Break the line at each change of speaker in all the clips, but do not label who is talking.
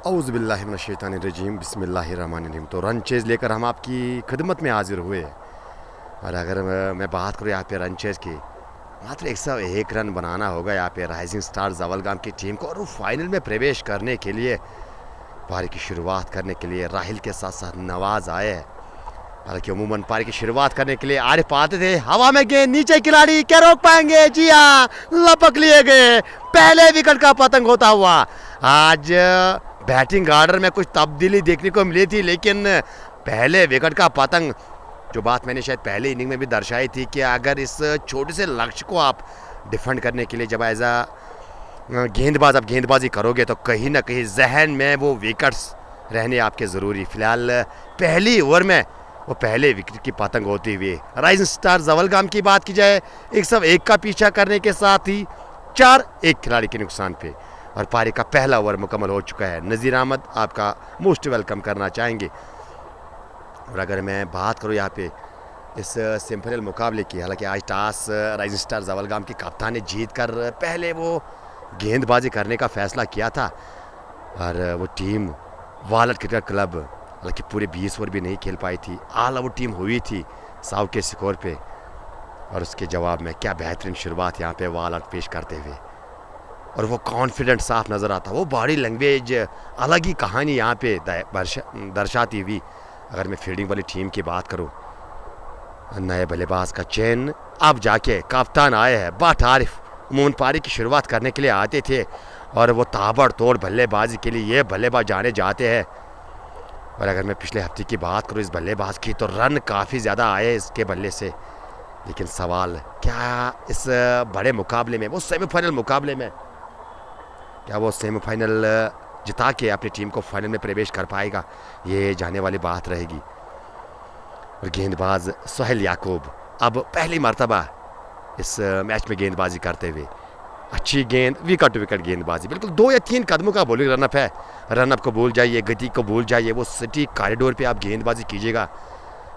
औज़ुबिल्लाहिमिनश्शैतानिर्रजीम बिस्मिल्लाहिर्रहमानिर्रहीम। तो run Chase लेकर हम आपकी खिदमत में हाजिर हुए। और अगर मैं बात करूँ यहाँ पे रन चेज़ की, मात्र 101 रन बनाना होगा यहाँ पे राइजिंग स्टार जवलगाम की टीम को, और वो फाइनल में प्रवेश करने के लिए, पारी की शुरुआत करने के लिए राहिल के साथ साथ नवाज आए। हालांकि अमूमन पारी की शुरुआत करने के लिए आरिफ आते थे, हवा में गेंद, नीचे खिलाड़ी क्या रोक पाएंगे? जी हाँ, लपक लिए गए। पहले विकेट का पतंग होता हुआ। आज बैटिंग ऑर्डर में कुछ तब्दीली देखने को मिली थी, लेकिन पहले विकेट का पतंग, जो बात मैंने शायद पहले इनिंग में भी दर्शाई थी कि अगर इस छोटे से लक्ष्य को आप डिफेंड करने के लिए जब एज अ गेंदबाज आप गेंदबाजी करोगे तो कहीं ना कहीं जहन में वो विकेट्स रहने आपके ज़रूरी। फिलहाल पहली ओवर में वो पहले विकेट की पतंग होती हुई राइजिंग स्टार जवलगाम की बात की जाए, 101 का पीछा करने के साथ ही 4-1 खिलाड़ी के नुकसान पे, और पारी का पहला ओवर मुकम्मल हो चुका है। नज़ीर अहमद आपका मोस्ट वेलकम करना चाहेंगे। और अगर मैं बात करूँ यहाँ पे इस सेमीफाइनल मुकाबले की, हालांकि आज टॉस राइजिंग स्टार जवलगाम की कप्तान ने जीत कर पहले वो गेंदबाजी करने का फैसला किया था, और वो टीम वालट क्रिकेट क्लब हालांकि पूरे 20 ओवर भी नहीं खेल पाई थी। ऑल आउट टीम हुई थी 100 के स्कोर पे, और उसके जवाब में क्या बेहतरीन शुरुआत यहाँ पे वालट पेश करते हुए, और वो कॉन्फिडेंट साफ नज़र आता, वो बॉडी लैंग्वेज अलग ही कहानी यहाँ पे दर्शाती हुई। अगर मैं फील्डिंग वाली टीम की बात करूँ, नए बल्लेबाज का चयन अब जाके कप्तान आए हैं बट आरिफ। अमूमन पारी की शुरुआत करने के लिए आते थे, और वो ताबड़तोड़ बल्लेबाजी के लिए ये बल्लेबाज जाने जाते हैं। और अगर मैं पिछले हफ्ते की बात करूँ इस बल्लेबाज की, तो रन काफ़ी ज़्यादा आए इसके बल्ले से, लेकिन सवाल क्या इस बड़े मुकाबले में, वो सेमीफाइनल मुकाबले में, क्या वो सेमीफाइनल जिता के अपनी टीम को फाइनल में प्रवेश कर पाएगा? ये जाने वाली बात रहेगी। और गेंदबाज सोहेल याकूब अब पहली मर्तबा इस मैच में गेंदबाजी करते हुए, अच्छी गेंद, विकेट टू विकेट गेंदबाजी, बिल्कुल 2 या 3 कदमों का बॉलिंग रनअप है। रनअप को भूल जाइए, गति को भूल जाइए, वो सिटी कॉरिडोर पे आप गेंदबाजी कीजिएगा।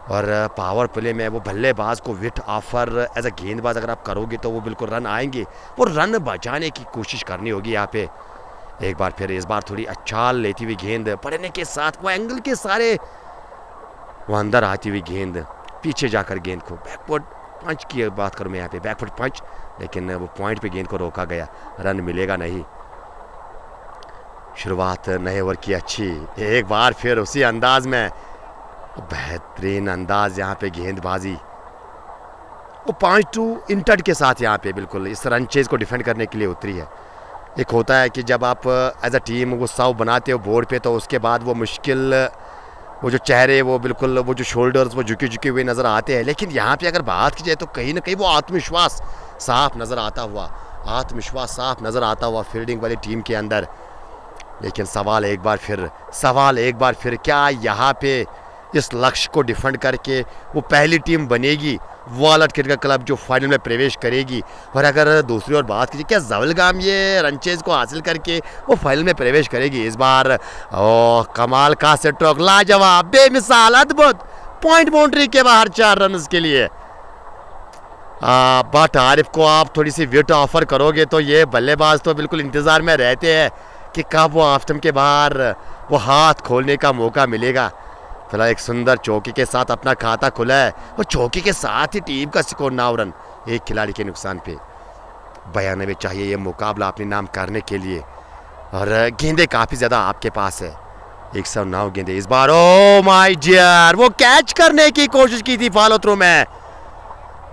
और पावर प्ले में वो बल्लेबाज को विट ऑफर एज अ गेंदबाज अगर आप करोगे तो वो बिल्कुल रन आएंगे। वो रन बचाने की कोशिश करनी होगी यहाँ पे। एक बार फिर इस बार थोड़ी अचाल लेती हुई गेंद पड़ने के साथ वो एंगल के सारे वो अंदर आती हुई गेंद, पीछे जाकर गेंद को बैकवर्ड पंच की बात करूँ मैं यहाँ पे, बैकवर्ड पंच, लेकिन वो पॉइंट पे गेंद को रोका गया, रन मिलेगा नहीं। शुरुआत नए ओवर की अच्छी, एक बार फिर उसी अंदाज में बेहतरीन अंदाज यहाँ पे गेंदबाजी, वो 5-2 इंटर्ड के साथ यहाँ पे बिल्कुल इस रन चेज को डिफेंड करने के लिए उतरी है। एक होता है कि जब आप एज अ टीम वो 100 बनाते हो बोर्ड पे, तो उसके बाद वो मुश्किल, वो जो चेहरे, वो बिल्कुल वो जो शोल्डर्स वो झुके हुए नज़र आते हैं, लेकिन यहाँ पे अगर बात की जाए तो कहीं ना कहीं वो आत्मविश्वास साफ नज़र आता हुआ फील्डिंग वाली टीम के अंदर। लेकिन सवाल एक बार फिर क्या यहाँ पे इस लक्ष्य को डिफेंड करके वो पहली टीम बनेगी वालट क्रिकेट क्लब जो फाइनल में प्रवेश करेगी? और अगर दूसरी ओर बात कीजिए, क्या जवलगाम ये रनचेज को हासिल करके वो फाइनल में प्रवेश करेगी इस बार? कमाल का स्ट्रोक, लाजवाब, बेमिसाल, अद्भुत, पॉइंट बाउंड्री के बाहर 4 रन के लिए। बट आरिफ को आप थोड़ी सी विट ऑफर करोगे तो ये बल्लेबाज तो बिल्कुल इंतज़ार में रहते हैं कि कब वो ऑफ स्टंप के बाहर वो हाथ खोलने का मौका मिलेगा। फिलहाल एक सुंदर चौकी के साथ अपना खाता खुला है, और चौकी के साथ ही टीम का स्कोर 9 रन, एक खिलाड़ी के नुकसान पे। 92 चाहिए ये मुकाबला अपने नाम करने के लिए, और गेंदें काफ़ी ज़्यादा आपके पास है, 109 गेंदें इस बार। ओ माय डियर, वो कैच करने की कोशिश की थी फॉलो थ्रू में,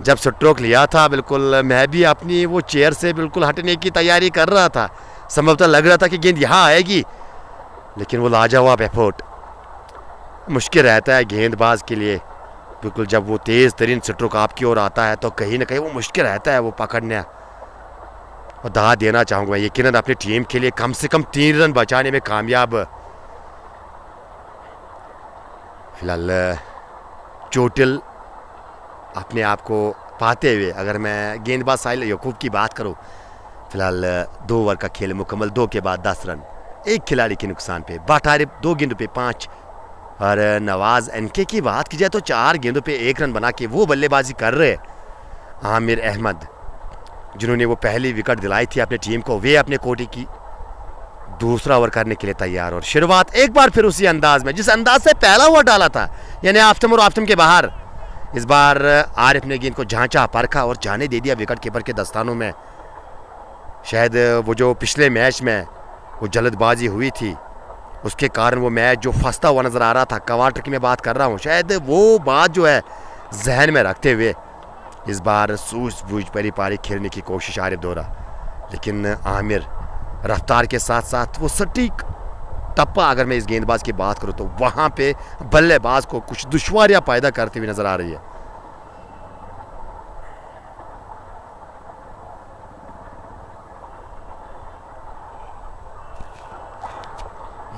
जब स्ट्रोक लिया था बिल्कुल मैं भी अपनी वो चेयर से बिल्कुल हटने की तैयारी कर रहा था। संभवतः लग रहा था कि गेंद यहाँ आएगी, लेकिन वो लाजवाब एफर्ट मुश्किल रहता है गेंदबाज के लिए। बिल्कुल जब वो तेज़ तरीन स्ट्रोक आपकी ओर आता है तो कहीं ना कहीं वो मुश्किल रहता है वो पकड़ना। और दाद देना चाहूँगा यकीनन अपनी टीम के लिए कम से कम 3 रन बचाने में कामयाब। फिलहाल चोटिल अपने आप को पाते हुए अगर मैं गेंदबाज साहिल यकूब की बात करूं, फिलहाल 2 ओवर का खेल मुकम्मल, 2 के बाद 10 रन, एक खिलाड़ी के नुकसान पे। बाटारिब 2 गेंदों पे 5 और नवाज एनके की बात की जाए तो 4 गेंदों पे 1 रन बना के वो बल्लेबाजी कर रहे। आमिर अहमद जिन्होंने वो पहली विकेट दिलाई थी अपनी टीम को, वे अपने कोटी की दूसरा ओवर करने के लिए तैयार। और शुरुआत एक बार फिर उसी अंदाज में जिस अंदाज से पहला ओवर डाला था, यानी आफ्टम और आफ्टम के बाहर। इस बार आरिफ ने गेंद को झांचा परखा और जाने दे दिया विकेट कीपर के दस्तानों में। शायद वो जो पिछले मैच में वो जल्दबाजी हुई थी उसके कारण वो मैच जो फंसता हुआ नज़र आ रहा था, क्वार्टर की मैं बात कर रहा हूँ, शायद वो बात जो है जहन में रखते हुए इस बार सूझबूझ परी पारी खेलने की कोशिश आरिफ दोहरा। लेकिन आमिर रफ्तार के साथ साथ वो सटीक टप्पा, अगर मैं इस गेंदबाज की बात करूं तो वहां पे बल्लेबाज को कुछ दुश्वारियां पैदा करती हुई नजर आ रही है।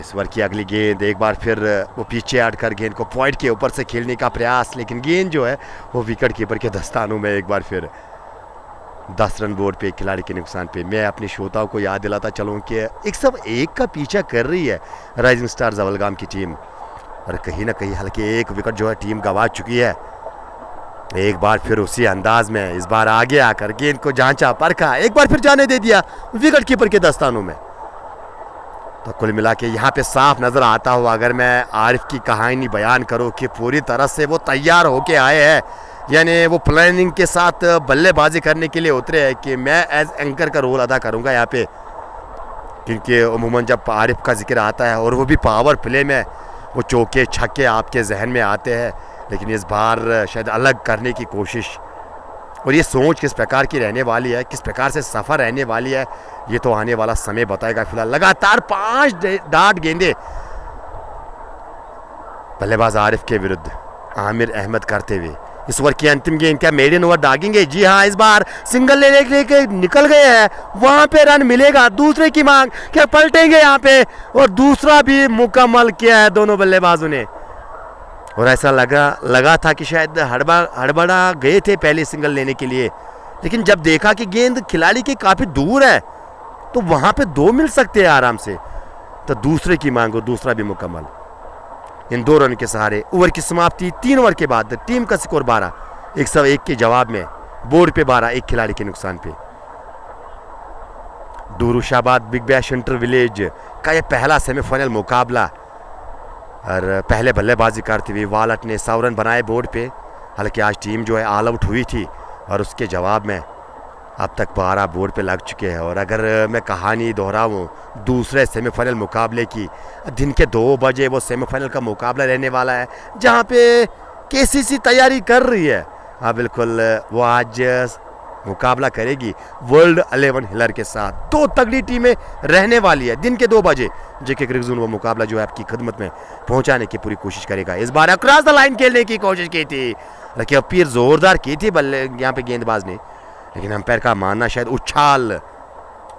इस ओवर की अगली गेंद एक बार फिर वो पीछे हटकर गेंद को पॉइंट के ऊपर से खेलने का प्रयास, लेकिन गेंद जो है वो विकेट कीपर के दस्तानों में। एक बार फिर 10 रन बोर्ड पे, खिलाड़ी के नुकसान पे। मैं अपने श्रोताओं को याद दिलाता चलूँ कि 101 का पीछा कर रही है राइजिंग स्टार जवलगाम की टीम, और कहीं ना कहीं हल्के 1 विकेट जो है टीम गंवा चुकी है। एक बार फिर उसी अंदाज में इस बार आगे आकर गेंद को जांचा परखा, एक बार फिर जाने दे दिया विकेट कीपर के दस्तानों में। तो कुल मिला के यहाँ पे साफ नजर आता हुआ अगर मैं आरिफ की कहानी बयान करूँ कि पूरी तरह से वो तैयार होके आए हैं, यानी वो प्लानिंग के साथ बल्लेबाजी करने के लिए उतरे हैं कि मैं एज एंकर का रोल अदा करूँगा यहाँ पे। क्योंकि उमूमन जब आरिफ का जिक्र आता है और वो भी पावर प्ले में, वो चौके छक्के आपके जहन में आते हैं, लेकिन इस बार शायद अलग करने की कोशिश। और ये सोच किस प्रकार की रहने वाली है, किस प्रकार से सफ़र रहने वाली है, ये तो आने वाला समय बताएगा। फिलहाल लगातार 5 डार्ट गेंदे बल्लेबाज आरिफ के विरुद्ध आमिर अहमद करते हुए। इस ओवर की अंतिम गेंद क्या मेडन ओवर दागेंगे? जी हाँ, इस बार सिंगल लेने के लिए निकल गए हैं, वहां पे रन मिलेगा। दूसरे की मांग, क्या पलटेंगे यहाँ पे? और दूसरा भी मुकम्मल किया है दोनों बल्लेबाजों ने। और ऐसा लगा था कि शायद हड़बड़ा गए थे पहले सिंगल लेने के लिए, लेकिन जब देखा कि गेंद खिलाड़ी के काफ़ी दूर है तो वहाँ पे 2 मिल सकते हैं आराम से, तो दूसरे की मांग और दूसरा भी मुकम्मल। इन 2 रन के सहारे ओवर की समाप्ति। 3 ओवर के बाद टीम का स्कोर 12, 101 के जवाब में बोर्ड पे 12, एक खिलाड़ी के नुकसान पे। डूरुशाबाद बिग बैश इंटर विलेज का यह पहला सेमीफाइनल मुकाबला, और पहले बल्लेबाजी करते हुए वालट ने 100 रन बनाए बोर्ड पे। हालांकि आज टीम जो है ऑल आउट हुई थी और उसके जवाब में अब तक 12 बोर्ड पे लग चुके हैं। और अगर मैं कहानी दोहराऊँ दूसरे सेमीफाइनल मुकाबले की, दिन के 2 बजे वो सेमीफाइनल का मुकाबला रहने वाला है जहाँ पे केसीसी तैयारी कर रही है। हाँ बिल्कुल, वो आज मुकाबला करेगी वर्ल्ड 11 हिलर के साथ। 2 तगड़ी टीमें रहने वाली है दिन के 2 बजे। जेके क्रिकजून वो मुकाबला जो है आपकी खिदमत में पहुंचाने की पूरी कोशिश करेगा। इस बार अक्रॉस द लाइन खेलने की कोशिश की थी, लेकिन अपीयर जोरदार की थी बल्ले यहाँ पे गेंदबाज ने, लेकिन अंपायर का मानना शायद उछाल,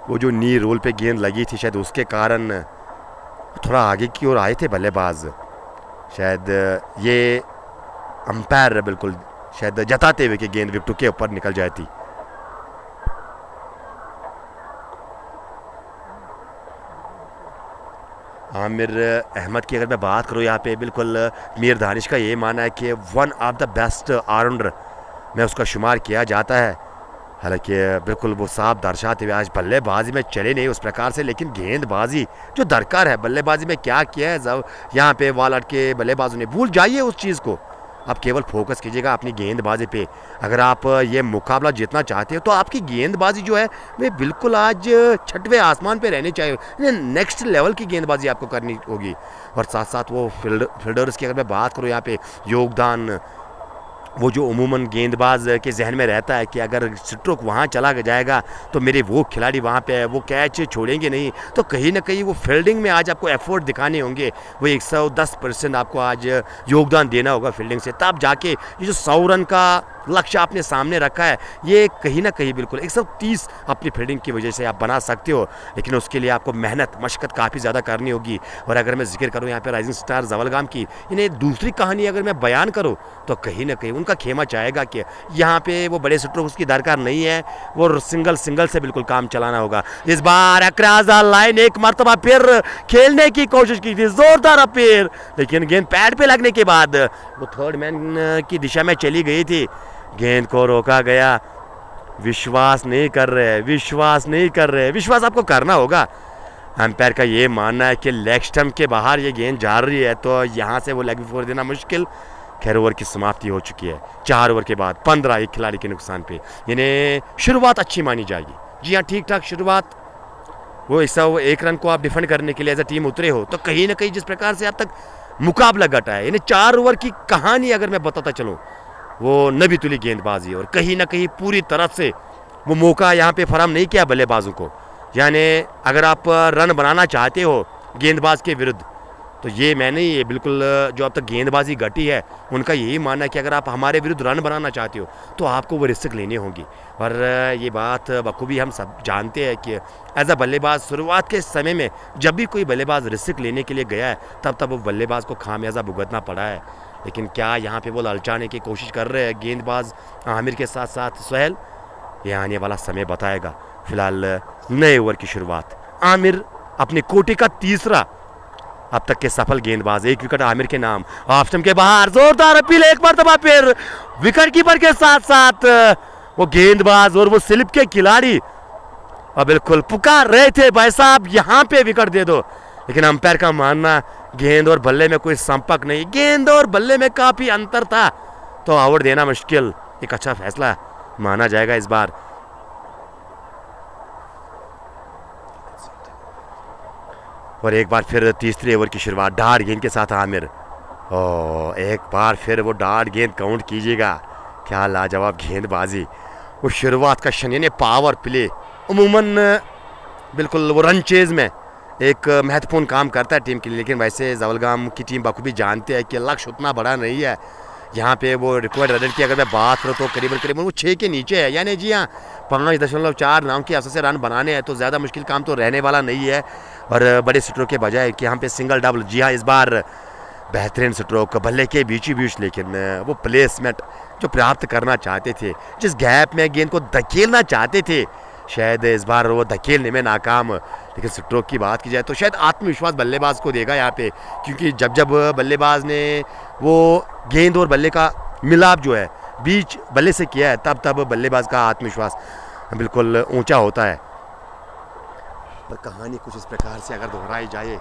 वो जो नी रोल पे गेंद लगी थी शायद उसके कारण थोड़ा आगे की ओर आए थे बल्लेबाज। शायद ये अंपायर बिल्कुल शायद जताते हुए कि गेंद विकेटों के ऊपर निकल जाती। आमिर अहमद की अगर मैं बात करूँ यहाँ पे, बिल्कुल मीर दानिश का ये मानना है कि one of the best allrounder में उसका शुमार किया जाता है। हालांकि बिल्कुल वो साफ दर्शाते हुए आज बल्लेबाजी में चले नहीं उस प्रकार से, लेकिन गेंदबाजी जो दरकार है बल्लेबाजी में क्या किया है जब यहाँ पे वालट के बल्लेबाजों ने, भूल जाइए उस चीज़ को। आप केवल फोकस कीजिएगा अपनी गेंदबाजी पे। अगर आप ये मुकाबला जीतना चाहते हो तो आपकी गेंदबाजी जो है वे बिल्कुल आज 6वें आसमान पे रहनी चाहिए। नेक्स्ट लेवल की गेंदबाजी आपको करनी होगी। और साथ साथ वो फील्डर्स की अगर मैं बात करूँ यहाँ पे योगदान, वो जो उमूमन गेंदबाज के जहन में रहता है कि अगर स्ट्रोक वहाँ चला जाएगा तो मेरे वो खिलाड़ी वहाँ पे है, वो कैच छोड़ेंगे नहीं, तो कहीं ना कहीं वो फील्डिंग में आज आपको एफर्ट दिखाने होंगे, वो 110% आपको आज योगदान देना होगा फील्डिंग से, तब जाके ये जो 100 रन का लक्ष्य आपने सामने रखा है ये कहीं ना कहीं बिल्कुल 130 अपनी फील्डिंग की वजह से आप बना सकते हो, लेकिन उसके लिए आपको मेहनत मशक्क़त काफ़ी ज़्यादा करनी होगी। और अगर मैं जिक्र करूँ यहाँ पे राइजिंग स्टार जवलगाम की, इन्हें दूसरी कहानी अगर मैं बयान करूँ तो कहीं ना कहीं उनका खेमा चाहेगा कि यहाँ पे वो बड़े स्ट्रोक उसकी दरकार नहीं है, वो सिंगल से बिल्कुल काम चलाना होगा। इस बार अक्रॉस द लाइन एक मरतबा फिर खेलने की कोशिश की थी, जोरदार अपील, लेकिन गेंद पैड पे लगने के बाद वो थर्ड मैन की दिशा में चली गई थी, गेंद को रोका गया। विश्वास नहीं कर रहे, विश्वास आपको करना होगा। अंपायर का ये मानना है कि लेग स्टंप के बाहर ये गेंद जा रही है तो यहाँ से वो लेग फोर देना मुश्किल। खैर ओवर की समाप्ति हो चुकी है, 4 ओवर के बाद 15 एक खिलाड़ी के नुकसान पे। इन्हें शुरुआत अच्छी मानी जाएगी। जी हाँ, ठीक ठाक शुरुआत। वो 101 रन को आप डिफेंड करने के लिए एज अ टीम उतरे हो तो कहीं ना कहीं जिस प्रकार से अब तक मुकाबला घटा है, इन्हें 4 ओवर की कहानी अगर मैं बताता चलूँ, वो नबी तुली गेंदबाजी और कहीं ना कहीं पूरी तरफ से वो मौका यहाँ पे फराहम नहीं किया बल्लेबाजों को। यानी अगर आप रन बनाना चाहते हो गेंदबाज के विरुद्ध तो ये मैंने ये बिल्कुल जो अब तक गेंदबाजी घटी है उनका यही मानना है कि अगर आप हमारे विरुद्ध रन बनाना चाहते हो तो आपको वो रिस्क लेनी होगी। और ये बात बखूबी हम सब जानते हैं कि एज अ बल्लेबाज शुरुआत के समय में जब भी कोई बल्लेबाज रिस्क लेने के लिए गया है तब वो बल्लेबाज को खामियाजा भुगतना पड़ा है। लेकिन क्या यहाँ पे वो ललचाने की कोशिश कर रहे हैं गेंदबाज आमिर के साथ साथ सोहेल, ये आने वाला समय बताएगा। फिलहाल नए ओवर की शुरुआत, आमिर अपने कोटे का तीसरा अब तक के सफल गेंदबाज, 1 विकेट आमिर के नाम। ऑफ स्टंप के बाहर जोरदार अपील, एक मरतबा फिर विकेट कीपर के साथ साथ वो गेंदबाज और वो स्लिप के खिलाड़ी और बिल्कुल पुकार रहे थे भाई साहब यहाँ पे विकेट दे दो, लेकिन अंपायर का मानना गेंद और बल्ले में कोई संपर्क नहीं, गेंद और बल्ले में काफी अंतर था तो आउट देना मुश्किल। एक अच्छा फैसला माना जाएगा इस बार। और एक बार फिर तीसरे ओवर की शुरुआत डार्ट गेंद के साथ आमिर, एक बार फिर वो डार्ट गेंद काउंट कीजिएगा। क्या लाजवाब गेंदबाजी, वो शुरुआत का क्षण यानी पावर प्ले उमूमन बिल्कुल वो रन चेज में एक महत्वपूर्ण काम करता है टीम के लिए, लेकिन वैसे जवलगाम की टीम बखूबी जानते हैं कि लक्ष्य उतना बड़ा नहीं है। यहाँ पे वो रिक्वायर्ड रन की अगर मैं बात करूँ तो करीबन वो 6 के नीचे है, यानी जी हाँ 5.4 राउंड के असर से रन बनाने हैं तो ज़्यादा मुश्किल काम तो रहने वाला नहीं है। और बड़े स्ट्रोक के बजाय कि यहाँ पे सिंगल डबल, जी हाँ इस बार बेहतरीन स्ट्रोक बल्ले के बीच ही बीच, लेकिन वो प्लेसमेंट जो प्राप्त करना चाहते थे, जिस गैप में गेंद को धकेलना चाहते थे, शायद इस बार वो धकेलने में नाकाम। लेकिन स्ट्रोक की बात की जाए तो शायद आत्मविश्वास बल्लेबाज को देगा यहाँ पे, क्योंकि जब बल्लेबाज ने वो गेंद और बल्ले का मिलाप जो है बीच बल्ले से किया है तब बल्लेबाज का आत्मविश्वास बिल्कुल ऊंचा होता है। पर कहानी कुछ इस प्रकार से अगर दोहराई जाए,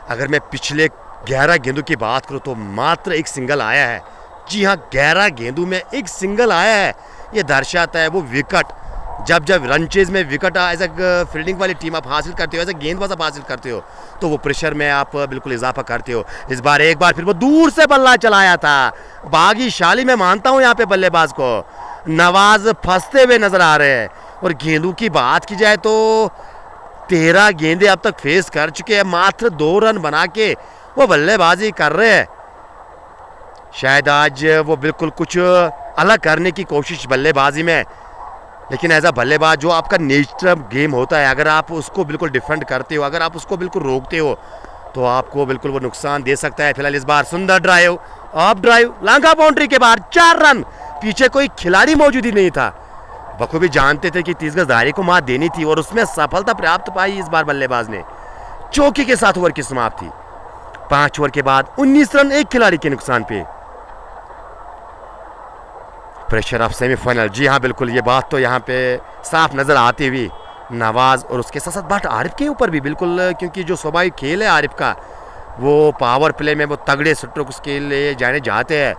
अगर मैं पिछले 11 गेंदों की बात करूँ तो मात्र एक सिंगल आया है। जी हाँ, 11 गेंदों में एक सिंगल आया है। ये दर्शाता है वो विकेट, जब रन चेज में विकेट एज अ फील्डिंग वाली टीम आप हासिल करते हो, एज अ गेंदबाज आप हासिल करते हो तो वो प्रेशर में आप बिल्कुल इजाफा करते हो। इस बार एक बार फिर वो दूर से बल्ला चलाया था, भाग्यशाली मैं मानता हूँ यहाँ पे बल्लेबाज को। नवाज फंसते हुए नजर आ रहे हैं। और गेंदों की बात की जाए तो 13 गेंदे अब तक फेस कर चुके हैं, मात्र 2 रन बना के वो बल्लेबाजी कर रहे हैं। शायद आज वो बिल्कुल कुछ अलग करने की कोशिश बल्लेबाजी में, लेकिन एज अ बल्लेबाज जो आपका नेचर गेम होता है, अगर आप उसको बिल्कुल डिफेंड करते हो, अगर आप उसको बिल्कुल रोकते हो तो आपको बिल्कुल वो नुकसान दे सकता है। फिलहाल इस बार सुंदर ड्राइव, ऑफ ड्राइव, लांघा बाउंड्री के बाहर 4 रन, पीछे कोई खिलाड़ी मौजूद ही नहीं था। बखूबी जानते थे कि 30 गज दायरे को मात देनी थी और उसमें सफलता प्राप्त पाई इस बार बल्लेबाज ने। चौकी के साथ ओवर की समाप्ति, 5 ओवर के बाद 19 रन एक खिलाड़ी के नुकसान पे। प्रेशर ऑफ सेमीफाइनल, जी हाँ बिल्कुल ये बात तो यहाँ पे साफ नजर आती हुई नवाज और उसके साथ साथ बट आरिफ के ऊपर भी बिल्कुल, क्योंकि जो स्वाभाविक खेल है आरिफ का, वो पावर प्ले में वो तगड़े स्ट्रोक्स के लिए जाने जाते हैं।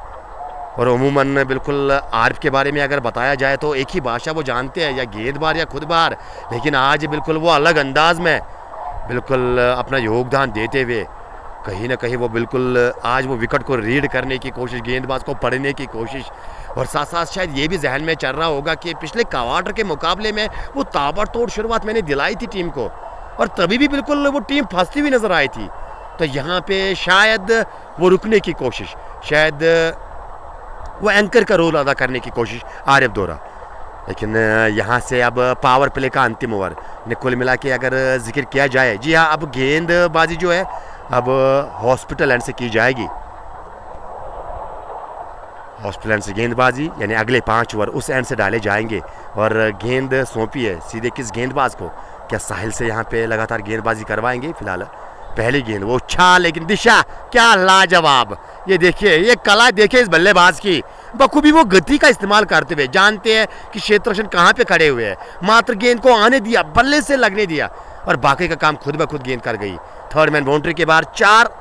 और उमूमन बिल्कुल आरिफ के बारे में अगर बताया जाए तो एक ही भाषा वो जानते हैं, या गेंदबार या खुद बार, लेकिन आज बिल्कुल वो अलग अंदाज में बिल्कुल अपना योगदान देते हुए कहीं ना कहीं वो बिल्कुल आज वो विकेट को रीड करने की कोशिश, गेंदबाज को पढ़ने की कोशिश, और साथ साथ शायद ये भी जहन में चल रहा होगा कि पिछले क्वार्टर के मुकाबले में वो ताबड़तोड़ शुरुआत मैंने दिलाई थी टीम को, और तभी भी बिल्कुल वो टीम फंसती हुई नज़र आई थी। तो यहाँ पे शायद वो रुकने की कोशिश, शायद वो एंकर का रोल अदा करने की कोशिश आरिफ दोरा। लेकिन यहाँ से अब पावर प्ले का अंतिम ओवर कुल मिला के अगर जिक्र किया जाए, जी हाँ, अब गेंदबाजी जो है अब हॉस्पिटल एंड से की जाएगी। हॉस्पिटल एंड से गेंदबाजी यानी अगले 5 ओवर उस एंड से डाले जाएंगे, और गेंद सौंपी है सीधे किस गेंदबाज को? क्या साहिल से यहाँ पे लगातार गेंदबाजी करवाएंगे? फिलहाल पहली गेंद वो उछाल, लेकिन दिशा क्या लाजवाब। ये देखिए, ये कला देखिए इस बल्लेबाज की, बखूबी वो गति का इस्तेमाल करते हुए, जानते हैं कि क्षेत्र रक्षण कहाँ पे खड़े हुए हैं, मात्र गेंद को आने दिया, बल्ले से लगने दिया, और बाकी का काम खुद ब खुद गेंद कर गई। थर्ड मैन बाउंड्री के बाहर 4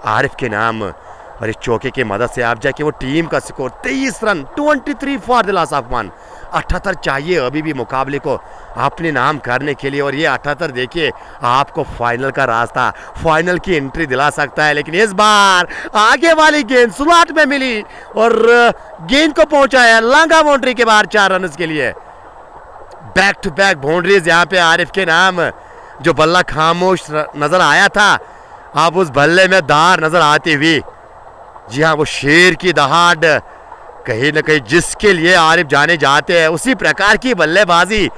आरिफ के नाम, और इस चौके की मदद से आप जाके वो टीम का score 23 run, 23 for the loss of 1। 78 चाहिए अभी भी मुकाबले को अपने नाम करने के लिए, और ये 78 देखिए आपको फाइनल का रास्ता, फाइनल की एंट्री दिला सकता है। लेकिन इस बार आगे वाली गेंद स्लॉट में मिली और गेंद को पहुंचाया लांगा बाउंड्री के बाहर 4 रन के लिए। बैक टू बैक बाउंड्रीज यहाँ पे आरिफ के नाम। जो बल्ला खामोश नजर आया था, अब उस बल्ले में धार नजर आती हुई। जी हाँ, वो शेर की दहाड़, कहीं न कहीं जिसके लिए आरिफ जाने जाते हैं, उसी प्रकार की बल्लेबाजी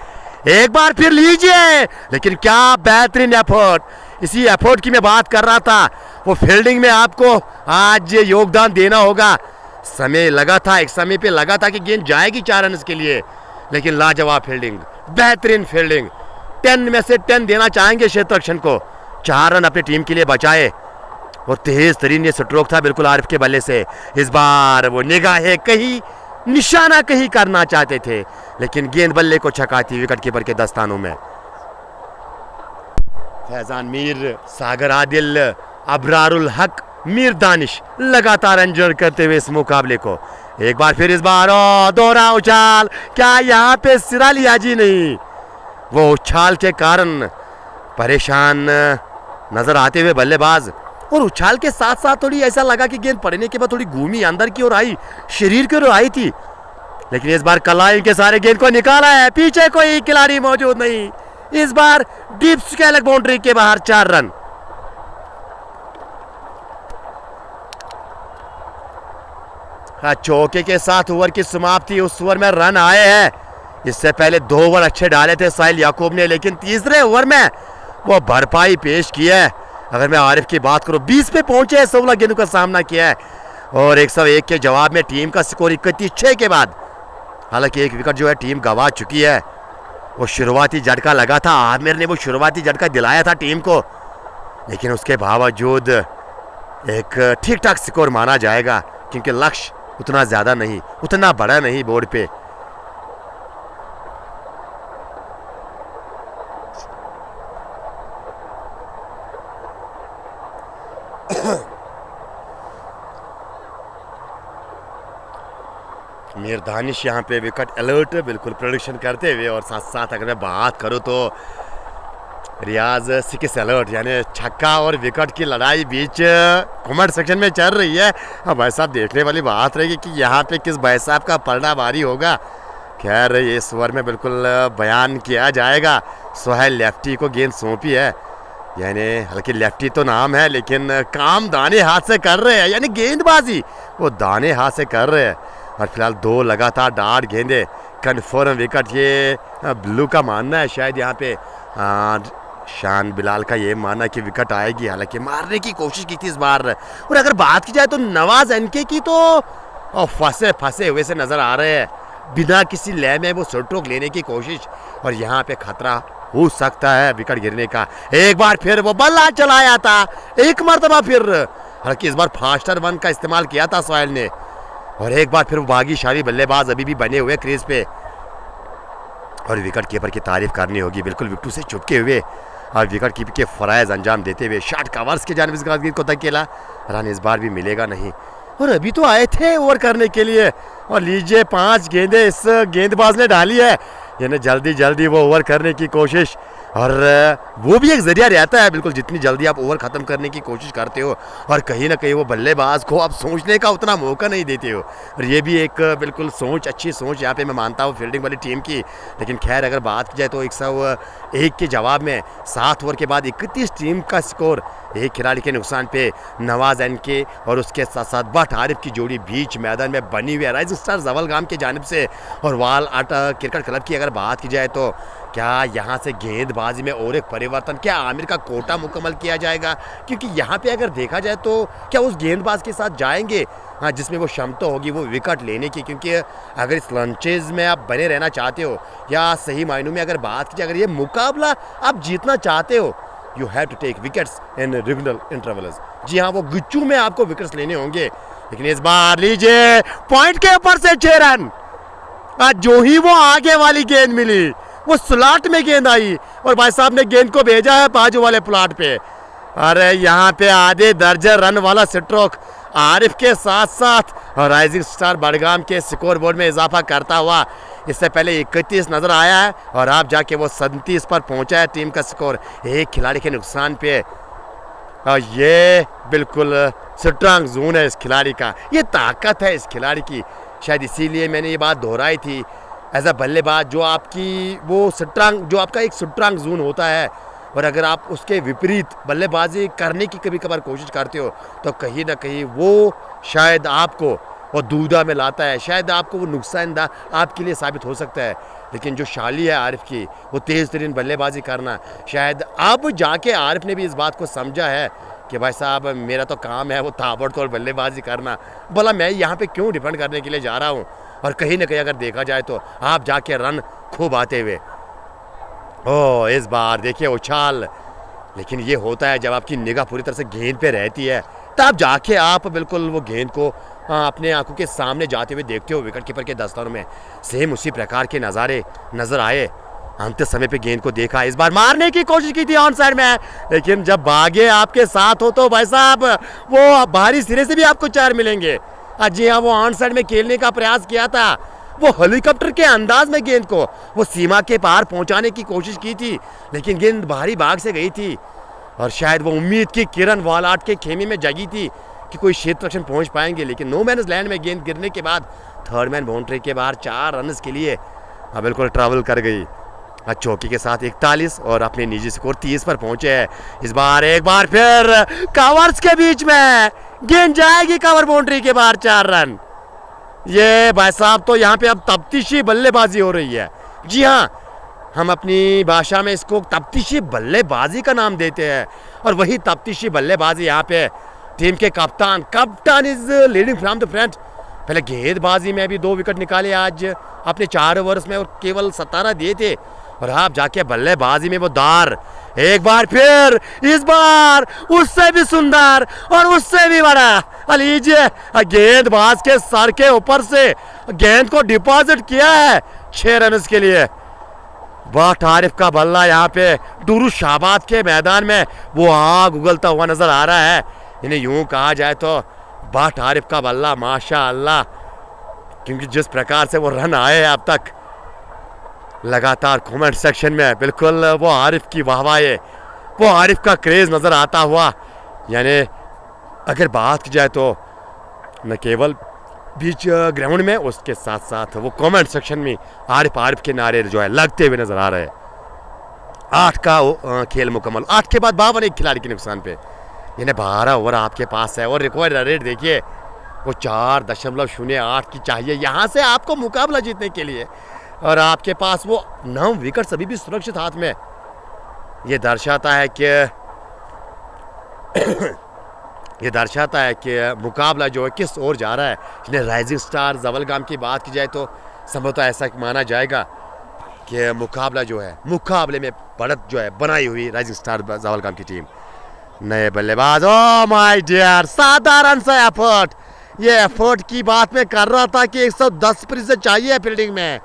एक बार फिर लीजिए। लेकिन क्या बेहतरीन एफर्ट, इसी एफर्ट की मैं बात कर रहा था। वो फील्डिंग में आपको आज योगदान देना होगा। समय लगा था, एक समय पे लगा था कि गेंद जाएगी 4 रन के लिए, लेकिन लाजवाब फील्डिंग, बेहतरीन फील्डिंग। 10 में से 10 देना चाहेंगे क्षेत्र रक्षण को। 4 रन अपनी टीम के लिए बचाए, और तेज तरीन ये स्ट्रोक था बिल्कुल आरिफ के बल्ले से। इस बार वो निगाहें कहीं निशाना कहीं करना चाहते थे, लेकिन गेंद बल्ले को छकाती विकेट कीपर के दस्तानों में। फैजान मीर, सागर आदिल, अबरारुल हक, मीर दानिश लगातार एंजॉय करते हुए इस मुकाबले को। एक बार फिर इस बार दोहरा उछाल, क्या यहाँ पे सिरा लिया? जी नहीं, वो उछाल के कारण परेशान नजर आते हुए बल्लेबाज, और उछाल के साथ साथ थोड़ी ऐसा लगा कि गेंद पड़ने के बाद थोड़ी घूमी अंदर की ओर आई, शरीर की ओर आई थी। लेकिन इस बार कलाई के सारे गेंद को निकाला है, पीछे कोई खिलाड़ी मौजूद नहीं। इस बार डीप स्केलर बाउंड्री के बाहर 4 रन। चौके के साथ ओवर की समाप्ति, उस ओवर में रन आए हैं। इससे पहले 2 ओवर अच्छे डाले थे साहिल याकूब ने, लेकिन तीसरे ओवर में वो भरपाई पेश की है। अगर मैं आरिफ की बात करूं, 20 पे पहुंचे हैं, 16 गेंदों का सामना किया है, और 101 के जवाब में टीम का स्कोर 31 के बाद। हालांकि एक विकेट जो है टीम गंवा चुकी है। वो शुरुआती झटका लगा था, आमिर ने वो शुरुआती झटका दिलाया था टीम को, लेकिन उसके बावजूद एक ठीक ठाक स्कोर माना जाएगा, क्योंकि लक्ष्य उतना ज़्यादा नहीं, उतना बड़ा नहीं बोर्ड पे। मीर दानिश यहाँ पे विकेट अलर्ट बिल्कुल प्रोडक्शन करते हुए, और साथ साथ अगर मैं बात करूँ तो रियाज सिक्स अलर्ट, यानी छक्का और विकेट की लड़ाई बीच कमेंट सेक्शन में चल रही है। अब भाई साहब देखने वाली बात रहेगी कि यहाँ पे किस भाई साहब का पलड़ा भारी होगा। खैर इस ओवर में बिल्कुल बयान किया जाएगा। सोहेल लेफ्टी को गेंद सौंपी है, यानी हालांकि लेफ्टी तो नाम है, लेकिन काम दाने हाथ से कर रहे हैं, यानी गेंदबाजी वो दाने हाथ से कर रहे हैं। और फिलहाल 2 लगातार डार्ट गेंदे, कन्फर्म विकेट। ये ब्लू का मानना है शायद यहाँ पे, शान बिलाल का ये मानना है कि विकेट आएगी। हालांकि मारने की कोशिश की थी इस बार। और अगर बात की जाए तो नवाज एनके की तो फंसे हुए से नज़र आ रहे हैं, बिना किसी लय में वो स्ट्रोक लेने की कोशिश, और यहाँ पे खतरा हो सकता है विकेट गिरने का। एक बार फिर वो बल्ला चलाया था, एक मरतबा फिर, हालांकि इस बार फास्टर 1 का इस्तेमाल किया था सोहेल ने, और एक बार फिर वो भाग्यशाली बल्लेबाज अभी भी बने हुए क्रीज पे। और विकेट कीपर की तारीफ करनी होगी, बिल्कुल विकेटों से चुपके हुए और विकेट कीपर के फराइज अंजाम देते हुए शॉट कवर्स के जानिब से गेंद को धकेला। रन इस बार भी मिलेगा नहीं, और अभी तो आए थे ओवर करने के लिए, और लीजिए 5 गेंदें इस गेंदबाज ने डाली है, यानी जल्दी जल्दी वो ओवर करने की कोशिश। और वो भी एक ज़रिया रहता है बिल्कुल, जितनी जल्दी आप ओवर ख़त्म करने की कोशिश करते हो और कहीं ना कहीं वो बल्लेबाज को आप सोचने का उतना मौका नहीं देते हो। और ये भी एक बिल्कुल सोच, अच्छी सोच यहाँ पे मैं मानता हूँ फील्डिंग वाली टीम की। लेकिन खैर अगर बात की जाए तो 101 के जवाब में 7 ओवर के बाद 31 टीम का स्कोर एक खिलाड़ी के नुकसान पे नवाज एनके और उसके साथ साथ बट आरिफ की जोड़ी बीच मैदान में बनी हुई है राइजिंग स्टार जवलगाम की जानिब से। और वाल आर्ट क्रिकेट क्लब की अगर बात की जाए तो क्या यहाँ से गेंदबाजी में और एक परिवर्तन, क्या आमिर का कोटा मुकम्मल किया जाएगा? क्योंकि यहाँ पे अगर देखा जाए तो क्या उस गेंदबाज के साथ जाएंगे हाँ जिसमें वो क्षमता होगी वो विकेट लेने की। क्योंकि अगर इस लंचेज में आप बने रहना चाहते हो या सही मायनों में अगर बात की जाए अगर ये मुकाबला आप जीतना चाहते हो, you have to take wickets in regular intervals. जी हाँ, वो गुच्चू में आपको विकेट्स लेने होंगे। लेकिन इस बार लीजिए पॉइंट के ऊपर से 6 रन। आज जो ही वो आगे वाली गेंद मिली वो स्लॉट में गेंद आई और भाई साहब ने गेंद को भेजा है बाजू वाले प्लॉट पे। अरे यहाँ पे आधे दर्जन रन वाला स्ट्रोक आरिफ के साथ साथ राइजिंग स्टार बडगाम के स्कोर बोर्ड में इजाफा करता हुआ इससे पहले 31 नजर आया है और आप जाके वो 37 पर पहुंचा है टीम का स्कोर एक खिलाड़ी के नुकसान पे। ये बिल्कुल स्ट्रांग जोन है इस खिलाड़ी का, ये ताकत है इस खिलाड़ी की। शायद इसीलिए मैंने ये बात दोहराई थी एज अ बल्लेबाज जो आपकी वो स्ट्रांग जो आपका एक स्ट्रांग जोन होता है और अगर आप उसके विपरीत बल्लेबाजी करने की कभी कभार कोशिश करते हो तो कहीं ना कहीं वो शायद आपको वो दूधा में लाता है, शायद आपको वो नुकसानदा आपके लिए साबित हो सकता है। लेकिन जो शाली है आरिफ की वो तेज़ तरीन बल्लेबाजी करना, शायद अब जाके आरिफ ने भी इस बात को समझा है कि भाई साहब मेरा तो काम है वो ताबड़तोड़ बल्लेबाजी करना, भला मैं यहाँ पे क्यों डिफेंड करने के लिए जा रहा हूँ। और कहीं ना कहीं अगर देखा जाए तो आप जाके रन खूब आते हुए ओ इस बार देखिए उछाल। लेकिन ये होता है जब आपकी निगाह पूरी तरह से गेंद पे रहती है तब जाके आप बिल्कुल वो गेंद को अपने आंखों के सामने जाते हुए देखते हो। विकेट कीपर के दस्तानों में सेम उसी प्रकार के नज़ारे नज़र आए। अंत समय पे गेंद को देखा, इस बार मारने की कोशिश की थी ऑन साइड में, लेकिन जब भागे आपके साथ हो तो भाई साहब वो बाहरी सिरे से भी आपको 4 मिलेंगे। जी हाँ, वो ऑन साइड में खेलने का प्रयास किया था, वो हेलीकॉप्टर के अंदाज में गेंद को वो सीमा के पार पहुंचाने की कोशिश की थी, लेकिन गेंद बाहरी भाग से गई थी। और शायद वो उम्मीद की किरण वॉलआउट के खेमे में जगी थी कि कोई क्षेत्र रक्षण पहुंच पाएंगे, लेकिन नो मैनस लैंड में गेंद गिरने के बाद थर्ड मैन बाउंड्री के बाहर 4 रन के लिए बिल्कुल ट्रैवल कर गई। चौकी के साथ 41 और अपने निजी स्कोर 30 पर पहुंचे हैं। इस बार एक बार फिर कवर्स के बीच में गेंद जाएगी कवर बाउंड्री के बाहर 4 रन। ये भाई साहब तो यहाँ पे अब तफ्तीशी बल्लेबाजी हो रही है। जी हाँ, हम अपनी भाषा में इसको तफ्तीशी बल्लेबाजी का नाम देते हैं और वही तफ्तीशी बल्लेबाजी यहाँ पे टीम के कप्तान is leading from the front. पहले गेंदबाजी में भी 2 विकेट निकाले आज अपने 4 ओवर्स में और केवल 17 दिए थे। और आप जाके बल्लेबाजी में वो दार एक बार फिर, इस बार उससे भी सुंदर और उससे भी बड़ा लीजिए गेंदबाज के सर के ऊपर से गेंद को डिपॉजिट किया है 6 रन के लिए। बट आरिफ का बल्ला यहाँ पे डूरू शाबाद के मैदान में वो आग उगलता हुआ नजर आ रहा है। इन्हें यूं कहा जाए तो बट आरिफ का बल्ला माशाअल्लाह, क्योंकि जिस प्रकार से वो रन आए हैं अब तक लगातार कमेंट सेक्शन में बिल्कुल वो आरिफ की वाहवाही, वो आरिफ का क्रेज़ नज़र आता हुआ। यानी अगर बात की जाए तो न केवल बीच ग्राउंड में उसके साथ साथ वो कमेंट सेक्शन में आरिफ के नारे जो है लगते हुए नज़र आ रहे हैं। 8 का खेल मुकम्मल, 8 के बाद 52 एक खिलाड़ी के नुकसान पे, यानी 12 ओवर आपके पास है और रिक्वायर्ड रन रेट देखिए वो 4.08 की चाहिए यहाँ से आपको मुकाबला जीतने के लिए। और आपके पास वो 9 विकेट अभी भी सुरक्षित हाथ में। ये दर्शाता है कि मुकाबला जो है किस ओर जा रहा है। जिन्हें राइजिंग स्टार जवलगाम की बात की जाए तो संभवतः ऐसा माना जाएगा कि मुकाबले में बढ़त जो है बनाई हुई राइजिंग स्टार जवलगाम की टीम। नए बल्लेबाज, ओ माय डियर, साधारण सा एफर्ट, ये एफर्ट की बात मैं कर रहा था कि 110% चाहिए फील्डिंग में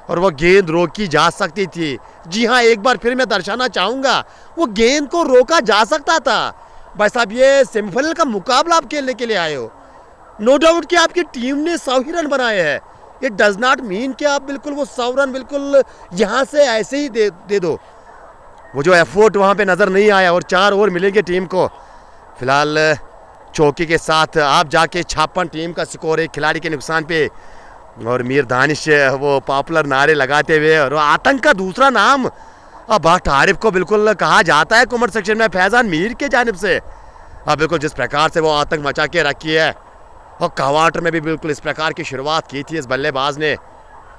और वो गेंद रोकी जा सकती थी। जी हाँ, एक बार फिर मैं दर्शाना चाहूँगा वो गेंद को रोका जा सकता था। भाई साहब ये सेमीफाइनल का मुकाबला आप खेलने के लिए आए हो, नो डाउट कि आपकी टीम ने 100 ही रन बनाए हैं। इट डज नॉट मीन कि आप बिल्कुल वो 100 रन बिल्कुल यहाँ से ऐसे ही दे दो। वो जो एफर्ट वहाँ पे नज़र नहीं आया। और 4 ओवर मिलेंगे टीम को। फिलहाल चौके के साथ आप जाके 56 टीम का स्कोर एक खिलाड़ी के नुकसान पे। और मीर दानिश वो पॉपुलर नारे लगाते हुए, और आतंक का दूसरा नाम अब भट्ट आरिफ को बिल्कुल कहा जाता है कमेंट सेक्शन में फैजान मीर के जानिब से। अब बिल्कुल जिस प्रकार से वो आतंक मचा के रखी है, और क्वार्टर में भी बिल्कुल इस प्रकार की शुरुआत की थी इस बल्लेबाज ने,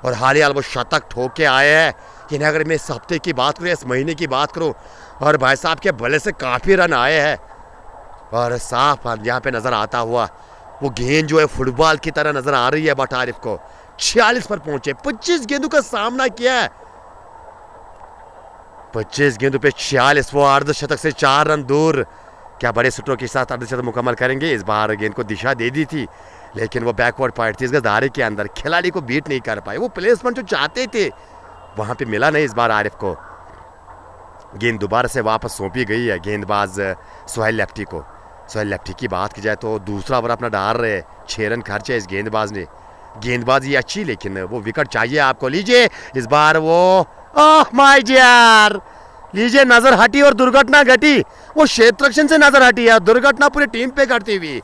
और हाल वो शतक ठोक के आए हैं। इन्हें अगर मैं इस हफ्ते की बात करूँ, इस महीने की बात करूँ, और भाई साहब के बल्ले से काफ़ी रन आए हैं। और साफ यहाँ पे नज़र आता हुआ वो गेंद जो है फुटबॉल की तरह नज़र आ रही है भट्ट आरिफ को। 46 पर पहुंचे, 25 गेंदों का सामना किया है। 25 गेंदों पे 46, वो अर्धशतक से 4 रन दूर। क्या बड़े स्ट्रोक के साथ अर्धशतक मुकम्मल करेंगे? इस बार गेंद को दिशा दे दी थी, लेकिन वो बैकवर्ड पॉइंट थी इस दायरे के अंदर, खिलाड़ी को बीट नहीं कर पाए। वो प्लेसमेंट जो चाहते थे वहां पे मिला नहीं इस बार आरिफ को। गेंद दोबारा से वापस सौंपी गई है गेंदबाज सोहेल लेफ्टी को। सोहेल लेफ्टी की बात की जाए तो दूसरा ओवर अपना डाल रहे, 6 रन खर्चे इस गेंदबाज ने। गेंदबाजी अच्छी, लेकिन वो विकेट चाहिए आपको। लीजिए इस बार वो, ओह माय डियर, लीजिए नजर हटी और दुर्घटना घटी। वो क्षेत्ररक्षण से नजर हटी है, दुर्घटना पूरी टीम पे घटती हुई,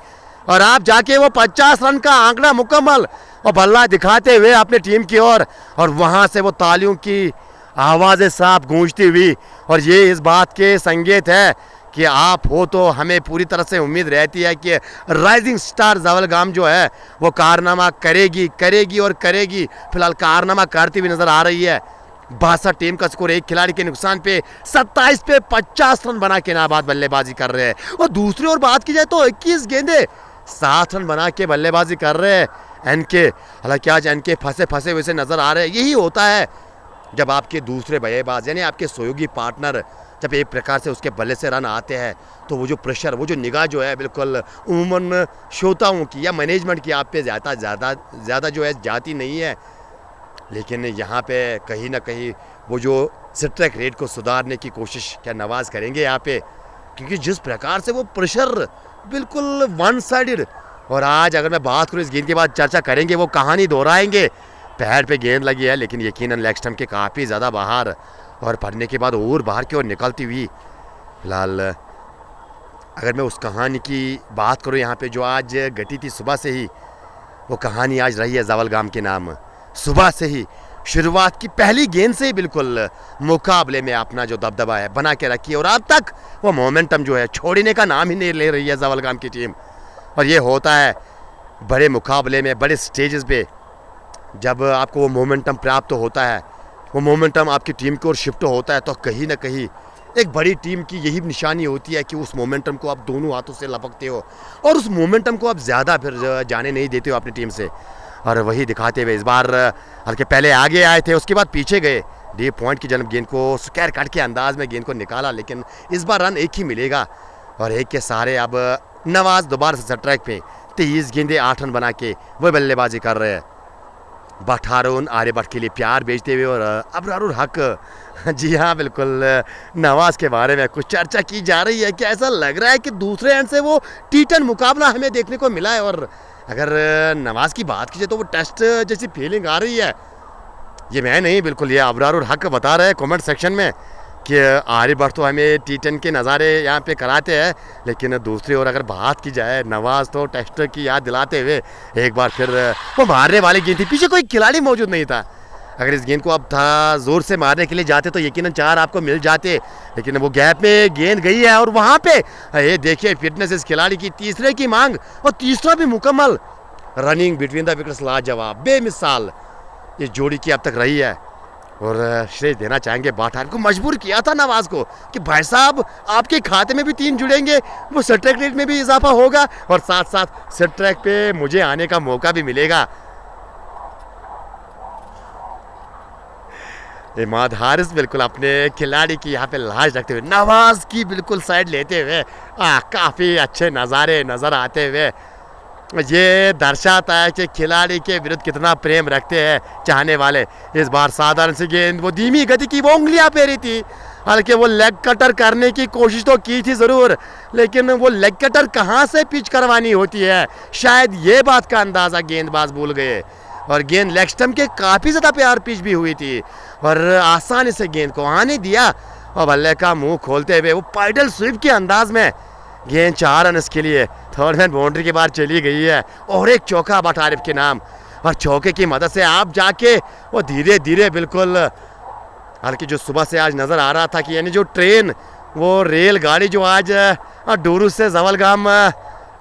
और आप जाके वो 50 रन का आंकड़ा मुकम्मल और बल्ला दिखाते हुए अपने टीम की ओर। और वहां से वो तालियों की आवाजें साफ गूंजती हुई, और ये इस बात के संकेत है कि आप हो तो हमें पूरी तरह से उम्मीद रहती है कि राइजिंग स्टार जवलगाम जो है वो कारनामा करेगी करेगी और करेगी। फिलहाल कारनामा करती हुई नजर आ रही है। 62 टीम का स्कोर एक खिलाड़ी के नुकसान पे 27 पे 50 रन बना के नाबाद बल्लेबाजी कर रहे हैं। और दूसरी ओर बात की जाए तो 21 गेंदे 7 रन बना के बल्लेबाजी कर रहे हैं एनके। हालांकि आज एनके फंसे फंसे वैसे नजर आ रहे हैं। यही होता है जब आपके दूसरे बल्लेबाज यानी आपके सहयोगी पार्टनर जब एक प्रकार से उसके बल्ले से रन आते हैं, तो वो जो प्रेशर, वो जो निगाह जो है बिल्कुल उमूमन श्रोताओं की या मैनेजमेंट की आप पे ज़्यादा जो है जाती नहीं है। लेकिन यहाँ पे कहीं ना कहीं वो जो स्ट्राइक रेट को सुधारने की कोशिश क्या नवाज करेंगे यहाँ पे, क्योंकि जिस प्रकार से वो प्रेशर बिल्कुल वन साइडेड। और आज अगर मैं बात करूँ इस गेंद के बाद चर्चा करेंगे, वो कहानी दोहराएंगे। पैर पे गेंद लगी है, लेकिन यकीनन लेग स्टंप के काफ़ी ज़्यादा बाहर, और पढ़ने के बाद और बाहर की ओर निकलती हुई। फिलहाल अगर मैं उस कहानी की बात करूँ यहाँ पे जो आज घटी थी सुबह से ही, वो कहानी आज रही है जवलगाम के नाम। सुबह से ही शुरुआत की पहली गेंद से ही बिल्कुल मुकाबले में अपना जो दबदबा है बना के रखी है, और अब तक वो मोमेंटम जो है छोड़ने का नाम ही नहीं ले रही है जवलगाम की टीम। और ये होता है बड़े मुकाबले में, बड़े स्टेजेस पे, जब आपको वो मोमेंटम प्राप्त होता है, वो मोमेंटम आपकी टीम की ओर शिफ्ट होता है, तो कहीं ना कहीं एक बड़ी टीम की यही निशानी होती है कि उस मोमेंटम को आप दोनों हाथों से लपकते हो, और उस मोमेंटम को आप ज़्यादा फिर जाने नहीं देते हो अपनी टीम से। और वही दिखाते हुए इस बार हल्के पहले आगे आए थे, उसके बाद पीछे गए। डीप पॉइंट की जन्म गेंद को स्क्वायर कट के अंदाज में गेंद को निकाला, लेकिन इस बार रन एक ही मिलेगा, और एक के सहारे अब नवाज दोबारा से स्ट्राइक पे 23 गेंदे 8 रन बना के वह बल्लेबाजी कर रहे हैं। बठारून आर्यभट्ट के लिए प्यार बेचते हुए, और अबरारुल हक, जी हाँ बिल्कुल, नवाज के बारे में कुछ चर्चा की जा रही है कि ऐसा लग रहा है कि दूसरे एंड से वो टी10 मुकाबला हमें देखने को मिला है। और अगर नवाज की बात कीजिए तो वो टेस्ट जैसी फीलिंग आ रही है। ये मैं नहीं, बिल्कुल ये अबरारुल हक बता रहे हैं कमेंट सेक्शन में कि आर्यभट्ट तो हमें टी10 के नज़ारे यहाँ पे कराते हैं, लेकिन दूसरी ओर अगर बात की जाए नवाज तो टेस्ट की याद दिलाते हुए एक बार फिर वो मारने वाली गेंद थी, पीछे कोई खिलाड़ी मौजूद नहीं था। अगर इस गेंद को अब था ज़ोर से मारने के लिए जाते तो यकीनन 4 आपको मिल जाते, लेकिन वो गैप में गेंद गई है, और वहाँ पे ये देखिए फिटनेस इस खिलाड़ी की, तीसरे की मांग और तीसरा भी मुकम्मल। रनिंग बिटवीन द विकेट्स लाजवाब, बेमिसाल ये जोड़ी की अब तक रही है। और श्रेय देना चाहेंगे बाठार को, मजबूर किया था नवाज को कि भाई साहब आपके खाते में भी 3 जुड़ेंगे, वो स्ट्राइक रेट में भी इजाफा होगा, और साथ साथ स्ट्राइक पे मुझे आने का मौका भी मिलेगा। इमाद हारिस बिल्कुल अपने खिलाड़ी की यहाँ पे लाज रखते हुए, नवाज की बिल्कुल साइड लेते हुए काफ़ी अच्छे नज़ारे नज़र आते हुए, ये दर्शाता है कि खिलाड़ी के विरुद्ध कितना प्रेम रखते हैं चाहने वाले। इस बार साधारण सी गेंद, वो धीमी गति की, वो उंगलियां फेरी थी, हालांकि वो लेग कटर करने की कोशिश तो की थी ज़रूर, लेकिन वो लेग कटर कहाँ से पिच करवानी होती है, शायद ये बात का अंदाज़ा गेंदबाज भूल गए। और गेंद लेग स्टंप के काफ़ी ज़्यादा प्यार पिच भी हुई थी, और आसानी से गेंद को आने दिया, और बल्ले का मुंह खोलते हुए वो पैडल स्वीप के अंदाज में गेंद 4 रन इसके लिए थर्ड मैन बाउंड्री के बाहर चली गई है और एक चौका बट आरिफ के नाम। और चौके की मदद से आप जाके वो धीरे धीरे बिल्कुल, हालांकि जो सुबह से आज नज़र आ रहा था कि यानी जो ट्रेन, वो रेलगाड़ी जो आज डोरू से जवलगाम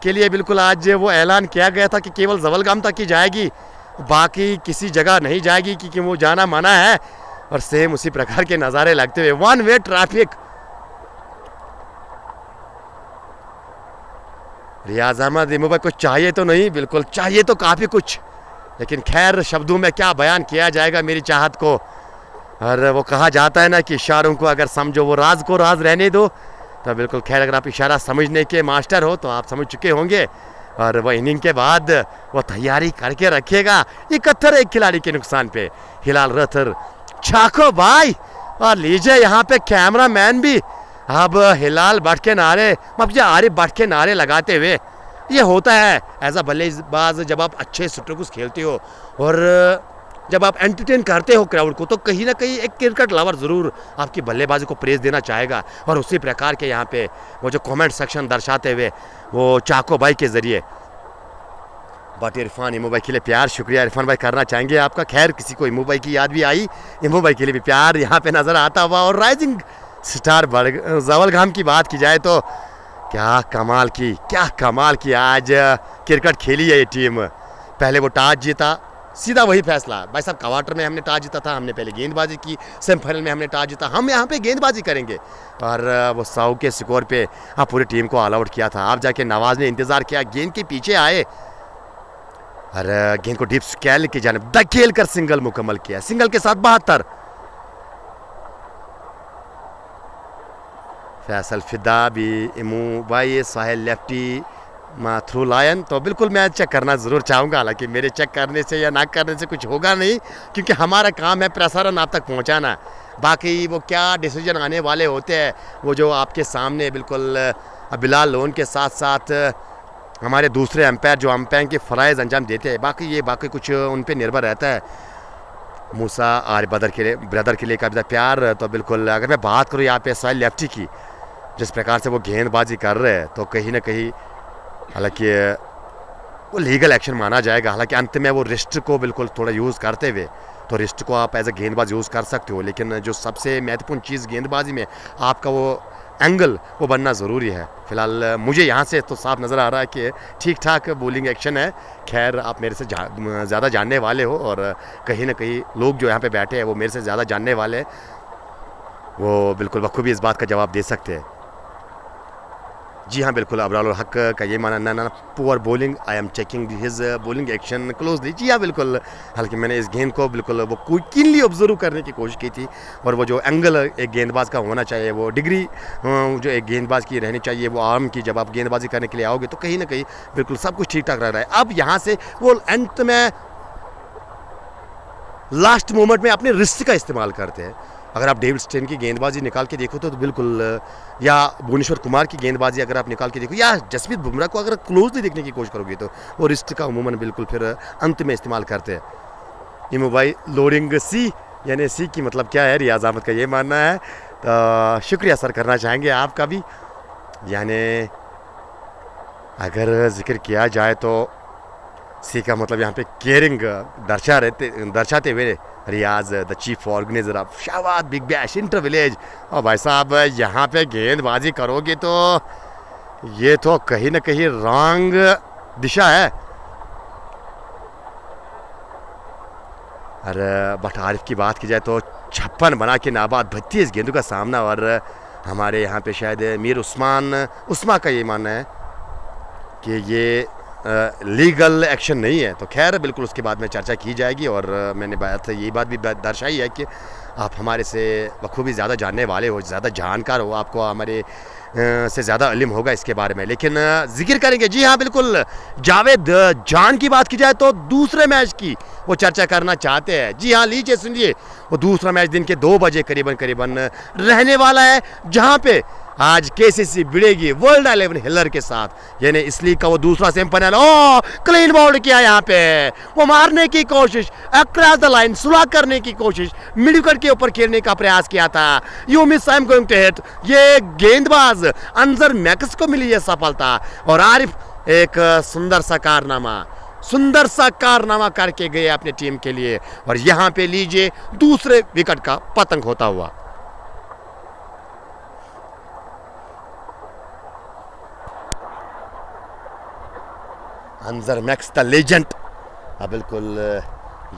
के लिए बिल्कुल आज वो ऐलान किया गया था कि केवल जवलगाम तक ही जाएगी, बाकी किसी जगह नहीं जाएगी क्योंकि वो जाना मना है। और सेम उसी प्रकार के नज़ारे लगते हुए वन वे ट्रैफिक। रियाज अहमद इमोबाई को चाहिए तो नहीं, बिल्कुल चाहिए तो काफ़ी कुछ, लेकिन खैर शब्दों में क्या बयान किया जाएगा मेरी चाहत को। और वो कहा जाता है ना कि इशारों को अगर समझो वो राज को राज रहने दो, तो बिल्कुल खैर अगर आप इशारा समझने के मास्टर हो तो आप समझ चुके होंगे। और वह इनिंग के बाद वो तैयारी करके रखेगा 71 एक खिलाड़ी के नुकसान पे। हिलाल रथर छाको भाई, और लीजिए यहाँ पे कैमरा मैन भी अब हिलाल भट्ट के नारे, आरिफ भट्ट के नारे लगाते हुए। ये होता है एज अ बल्लेबाज, जब आप अच्छे स्ट्रोक्स खेलते हो और जब आप एंटरटेन करते हो क्राउड को, तो कहीं ना कहीं एक क्रिकेट लवर ज़रूर आपकी बल्लेबाजी को प्रेज देना चाहेगा। और उसी प्रकार के यहाँ पे वो जो कमेंट सेक्शन दर्शाते हुए वो चाको भाई के ज़रिए बट इरफान इमो भाई के लिए प्यार, शुक्रिया इरफान भाई करना चाहेंगे आपका। खैर किसी को इमो भाई की याद भी आई, इमो भाई के लिए भी प्यार यहाँ पे नज़र आता हुआ। और राइजिंग स्टार जवलगाम की बात की जाए तो क्या कमाल की आज क्रिकेट खेली है ये टीम। पहले वो टॉस जीता, सीधा वही फैसला भाई साहब, क्वार्टर में हमने टॉस जीता था, हमने पहले गेंदबाजी की, सेमीफाइनल में हमने टॉस जीता, हम यहाँ पे गेंदबाजी करेंगे। और वो 100 के स्कोर पे पूरी टीम को ऑल आउट किया था। आप जाके नवाज ने इंतज़ार किया, गेंद के पीछे आए और गेंद को डीप स्केल की जानिब धकेल कर सिंगल मुकम्मल किया। सिंगल के साथ 72। फैसल फिदा भी इमू भाई साहिल लेफ्टी थ्रू लायन, तो बिल्कुल मैं चेक करना ज़रूर चाहूँगा। हालांकि मेरे चेक करने से या ना करने से कुछ होगा नहीं, क्योंकि हमारा काम है प्रसारण आप तक पहुँचाना। बाकी वो क्या डिसीजन आने वाले होते हैं वो जो आपके सामने बिल्कुल बिलाल लोन के साथ साथ हमारे दूसरे अंपायर जो अंपायर के फ़राइज़ अंजाम देते हैं, बाकी कुछ उन पर निर्भर रहता है। मूसा आर ब्रदर के लिए का प्यार। तो बिल्कुल अगर मैं बात करूँ यहाँ पे साहिल लेफ्टी की, जिस प्रकार से वो गेंदबाजी कर रहे हैं, तो कहीं ना कहीं हालांकि वो लीगल एक्शन माना जाएगा। हालांकि अंत में वो रिस्ट को बिल्कुल थोड़ा यूज़ करते हुए, तो रिस्ट को आप एज ए गेंदबाज यूज़ कर सकते हो, लेकिन जो सबसे महत्वपूर्ण चीज़ गेंदबाजी में आपका वो एंगल वो बनना ज़रूरी है। फिलहाल मुझे यहाँ से तो साफ नज़र आ रहा है कि ठीक ठाक बॉलिंग एक्शन है। खैर आप मेरे से ज़्यादा जानने वाले हो, और कहीं ना कहीं लोग जो यहाँ पे बैठे हैं वो मेरे से ज़्यादा जानने वाले हैं, वो बिल्कुल बखूबी इस बात का जवाब दे सकते हैं। जी हाँ बिल्कुल, अबरार हक का ये मानना ना poor bowling, I am checking his bowling action closely. जी हाँ बिल्कुल, हालांकि मैंने इस गेंद को बिल्कुल वो क्विकली ऑब्जर्व करने की कोशिश की थी, और वो जो एंगल एक गेंदबाज का होना चाहिए, वो डिग्री जो एक गेंदबाज की रहनी चाहिए, वो आर्म की, जब आप गेंदबाजी करने के लिए आओगे तो कहीं ना कहीं बिल्कुल सब कुछ ठीक ठाक रह रहा है। अब यहाँ से वो एंड में लास्ट मोमेंट में अपने रिस्ट का इस्तेमाल करते हैं। अगर आप डेविड स्टेन की गेंदबाजी निकाल के देखो तो बिल्कुल, या भुवनेश्वर कुमार की गेंदबाजी अगर आप निकाल के देखो, या जसप्रीत बुमराह को अगर क्लोजली देखने की कोशिश करोगे तो वो रिस्ट का उमूमन बिल्कुल फिर अंत में इस्तेमाल करते हैं। इमो भाई लोडिंग सी, यानी सी की मतलब क्या है, रियाज अहमद का ये मानना है। तो शुक्रिया सर करना चाहेंगे आपका भी। यानी अगर जिक्र किया जाए तो सी का मतलब यहाँ पे केयरिंग दर्शाते हुए Riyaz the chief organizer of Shahabad big bash inter village. और भाई साहब यहाँ पे गेंदबाजी करोगे तो ये तो कहीं ना कहीं रॉन्ग दिशा है। और बट आरिफ की बात की जाए तो 56 बना के नाबाद 32 गेंदों का सामना। और हमारे यहाँ पे शायद मीर उस्मा का ये मानना है कि ये लीगल एक्शन नहीं है। तो खैर बिल्कुल उसके बाद में चर्चा की जाएगी, और मैंने ये बात भी दर्शाई है कि आप हमारे से बखूबी ज़्यादा जानने वाले हो, ज़्यादा जानकार हो, आपको हमारे से ज़्यादा इल्म होगा इसके बारे में। लेकिन जिक्र करेंगे, जी हाँ बिल्कुल, जावेद जान की बात की जाए तो दूसरे मैच की वो चर्चा करना चाहते हैं। जी हाँ सुनिए, वो दूसरा मैच दिन के 2 बजे करीबन रहने वाला है, जहाँ पे आज केसीसी भिड़ेगी वर्ल्ड 11 हिलर के साथ, यानी इस लीग का वो दूसरा सेमीफाइनल। ओ क्लीन बाउंड किया यहाँ पे, वो मारने की कोशिश, अक्रॉस द लाइन सुलह करने की कोशिश, मिड विकेट के ऊपर खेलने का प्रयास किया था। You miss I am going to hit, ये गेंदबाज अंजर मैक्स को मिली है सफलता। और आरिफ एक सुंदर सा कारनामा करके गए अपनी टीम के लिए। और यहाँ पे लीजिए दूसरे विकेट का पतंग होता हुआ। अंजर मैक्स द लेजेंड अब बिल्कुल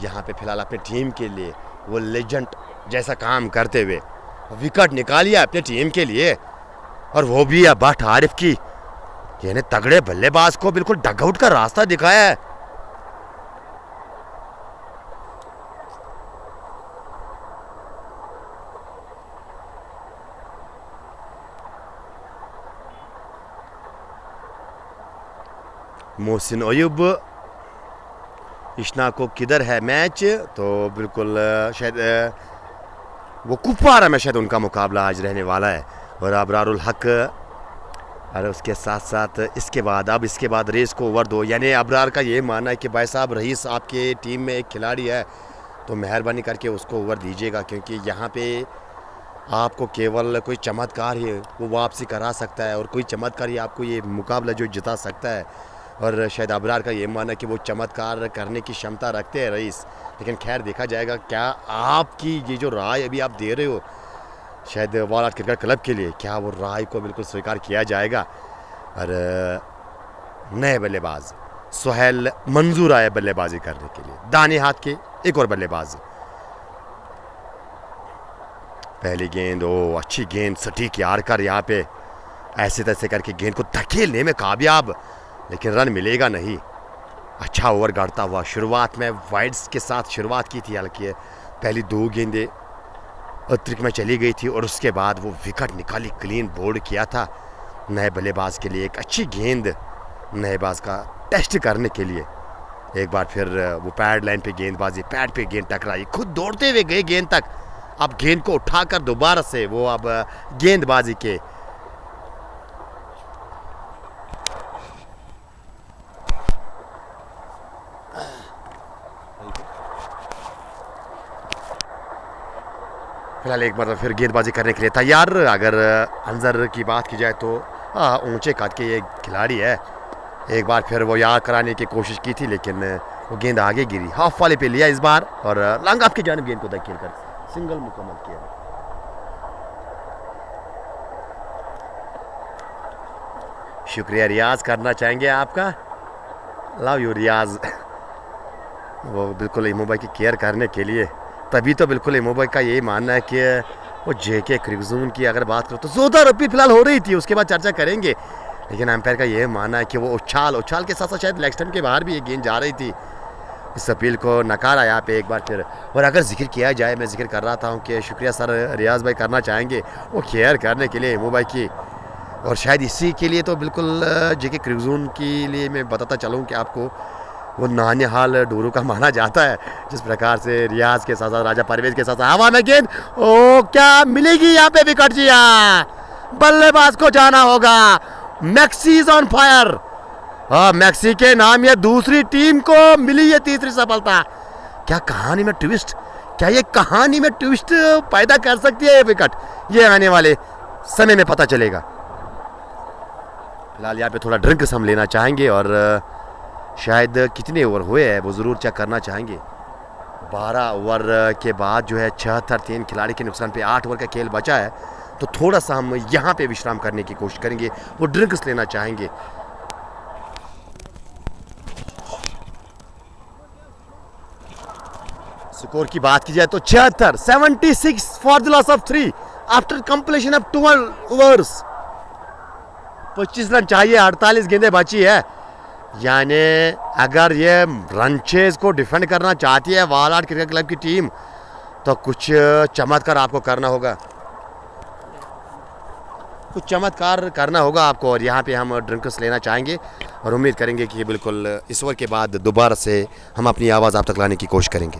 यहाँ पे फिलहाल अपनी टीम के लिए वो लेजेंड जैसा काम करते हुए विकेट निकालिया अपने टीम के लिए। और वो भी अब बट आरिफ की, यानी तगड़े बल्लेबाज को बिल्कुल डगआउट का रास्ता दिखाया है। मोहसिन अयूब, इश्ना को किधर है मैच, तो बिल्कुल शायद वो कुपवारा में शायद उनका मुकाबला आज रहने वाला है। और अबरारुल हक, और उसके साथ साथ इसके बाद रेस को ओवर दो। यानी अबरार का ये मानना है कि भाई साहब रईस आपके टीम में एक खिलाड़ी है तो मेहरबानी करके उसको ओवर दीजिएगा, क्योंकि यहाँ पे आपको केवल कोई चमत्कार ही वो वापसी करा सकता है और कोई चमत्कार ही आपको ये मुकाबला जो जिता सकता है। और शायद अबरार का ये मानना है कि वो चमत्कार करने की क्षमता रखते हैं रईस। लेकिन खैर देखा जाएगा क्या आपकी ये जो राय अभी आप दे रहे हो शायद वॉलआउट क्रिकेट क्लब के लिए, क्या वो राय को बिल्कुल स्वीकार किया जाएगा। और नए बल्लेबाज सुहेल मंजूर आए बल्लेबाजी करने के लिए, दाने हाथ के एक और बल्लेबाज। पहली गेंद, ओ अच्छी गेंद, सटीक यारकर यहाँ पे ऐसे तैसे करके गेंद को धकेलने में कामयाब, लेकिन रन मिलेगा नहीं। अच्छा ओवर गाड़ता हुआ, शुरुआत में वाइड्स के साथ शुरुआत की थी, हालांकि पहली 2 गेंदें अतिरिक्त में चली गई थी और उसके बाद वो विकेट निकाली, क्लीन बोल्ड किया था। नए बल्लेबाज के लिए एक अच्छी गेंद, नए बाज का टेस्ट करने के लिए। एक बार फिर वो पैड लाइन पे गेंदबाजी, पैड पे गेंद टकराई, खुद दौड़ते हुए गए गेंद तक। अब गेंद को उठाकर दोबारा से वो अब गेंदबाजी के फिलहाल एक बार फिर गेंदबाजी करने के लिए तैयार। अगर अंजर की बात की जाए तो ऊंचे कद के ये खिलाड़ी है। एक बार फिर वो याद कराने की कोशिश की थी, लेकिन वो गेंद आगे गिरी, हाफ वाले पे लिया इस बार और लॉन्ग ऑफ की जानिब गेंद को धकेल कर सिंगल मुकम्मल किया। शुक्रिया रियाज करना चाहेंगे आपका, लव यू रियाज। वो बिल्कुल इमो भाई की केयर करने के लिए, तभी तो बिल्कुल इमो भाई का यही मानना है कि वो जेके क्रिग्जून की अगर बात करो तो जोरदार रब्बी फिलहाल हो रही थी, उसके बाद चर्चा करेंगे। लेकिन एम्पायर का यह मानना है कि वो उछाल के साथ साथ शायद लेग स्टंप के बाहर भी ये गेंद जा रही थी। इस अपील को नकारा यहाँ पे एक बार फिर। और अगर जिक्र किया जाए, मैं जिक्र कर रहा था कि शुक्रिया सर रियाज भाई करना चाहेंगे वो केयर करने के लिए इमो भाई की, और शायद इसी के लिए तो बिल्कुल जेके क्रिग्जून के लिए मैं बताता चलूँ कि आपको वो नानिहाल डोरू का माना जाता है। जिस प्रकार से रियाज के साथ साथ राजा परवेज के साथ हवा में गेंद, ओ क्या मिलेगी यहाँ पे विकेट जी, बल्लेबाज को जाना होगा। Maxi is on fire. हाँ, मैक्सी के नाम ये दूसरी टीम को मिली ये तीसरी सफलता। क्या कहानी में ट्विस्ट, क्या ये कहानी में ट्विस्ट पैदा कर सकती है ये विकेट, ये आने वाले समय में पता चलेगा। फिलहाल यहाँ पे थोड़ा ड्रिंक्स हम लेना चाहेंगे और शायद कितने ओवर हुए हैं वो ज़रूर चेक करना चाहेंगे। 12 ओवर के बाद जो है 73 खिलाड़ी के नुकसान पे 8 ओवर का खेल बचा है, तो थोड़ा सा हम यहाँ पे विश्राम करने की कोशिश करेंगे, वो ड्रिंक्स लेना चाहेंगे। स्कोर की बात की जाए तो 76 for the loss of 3 after completion of 12 overs. 25 run चाहिए, 48 गेंदें बची है। यानी अगर ये रनचेज को डिफेंड करना चाहती है वॉलआउट क्रिकेट क्लब की टीम, तो कुछ चमत्कार आपको करना होगा, कुछ चमत्कार करना होगा आपको। और यहाँ पे हम ड्रिंक्स लेना चाहेंगे और उम्मीद करेंगे कि बिल्कुल इस ओवर के बाद दोबारा से हम अपनी आवाज़ आप तक लाने की कोशिश करेंगे।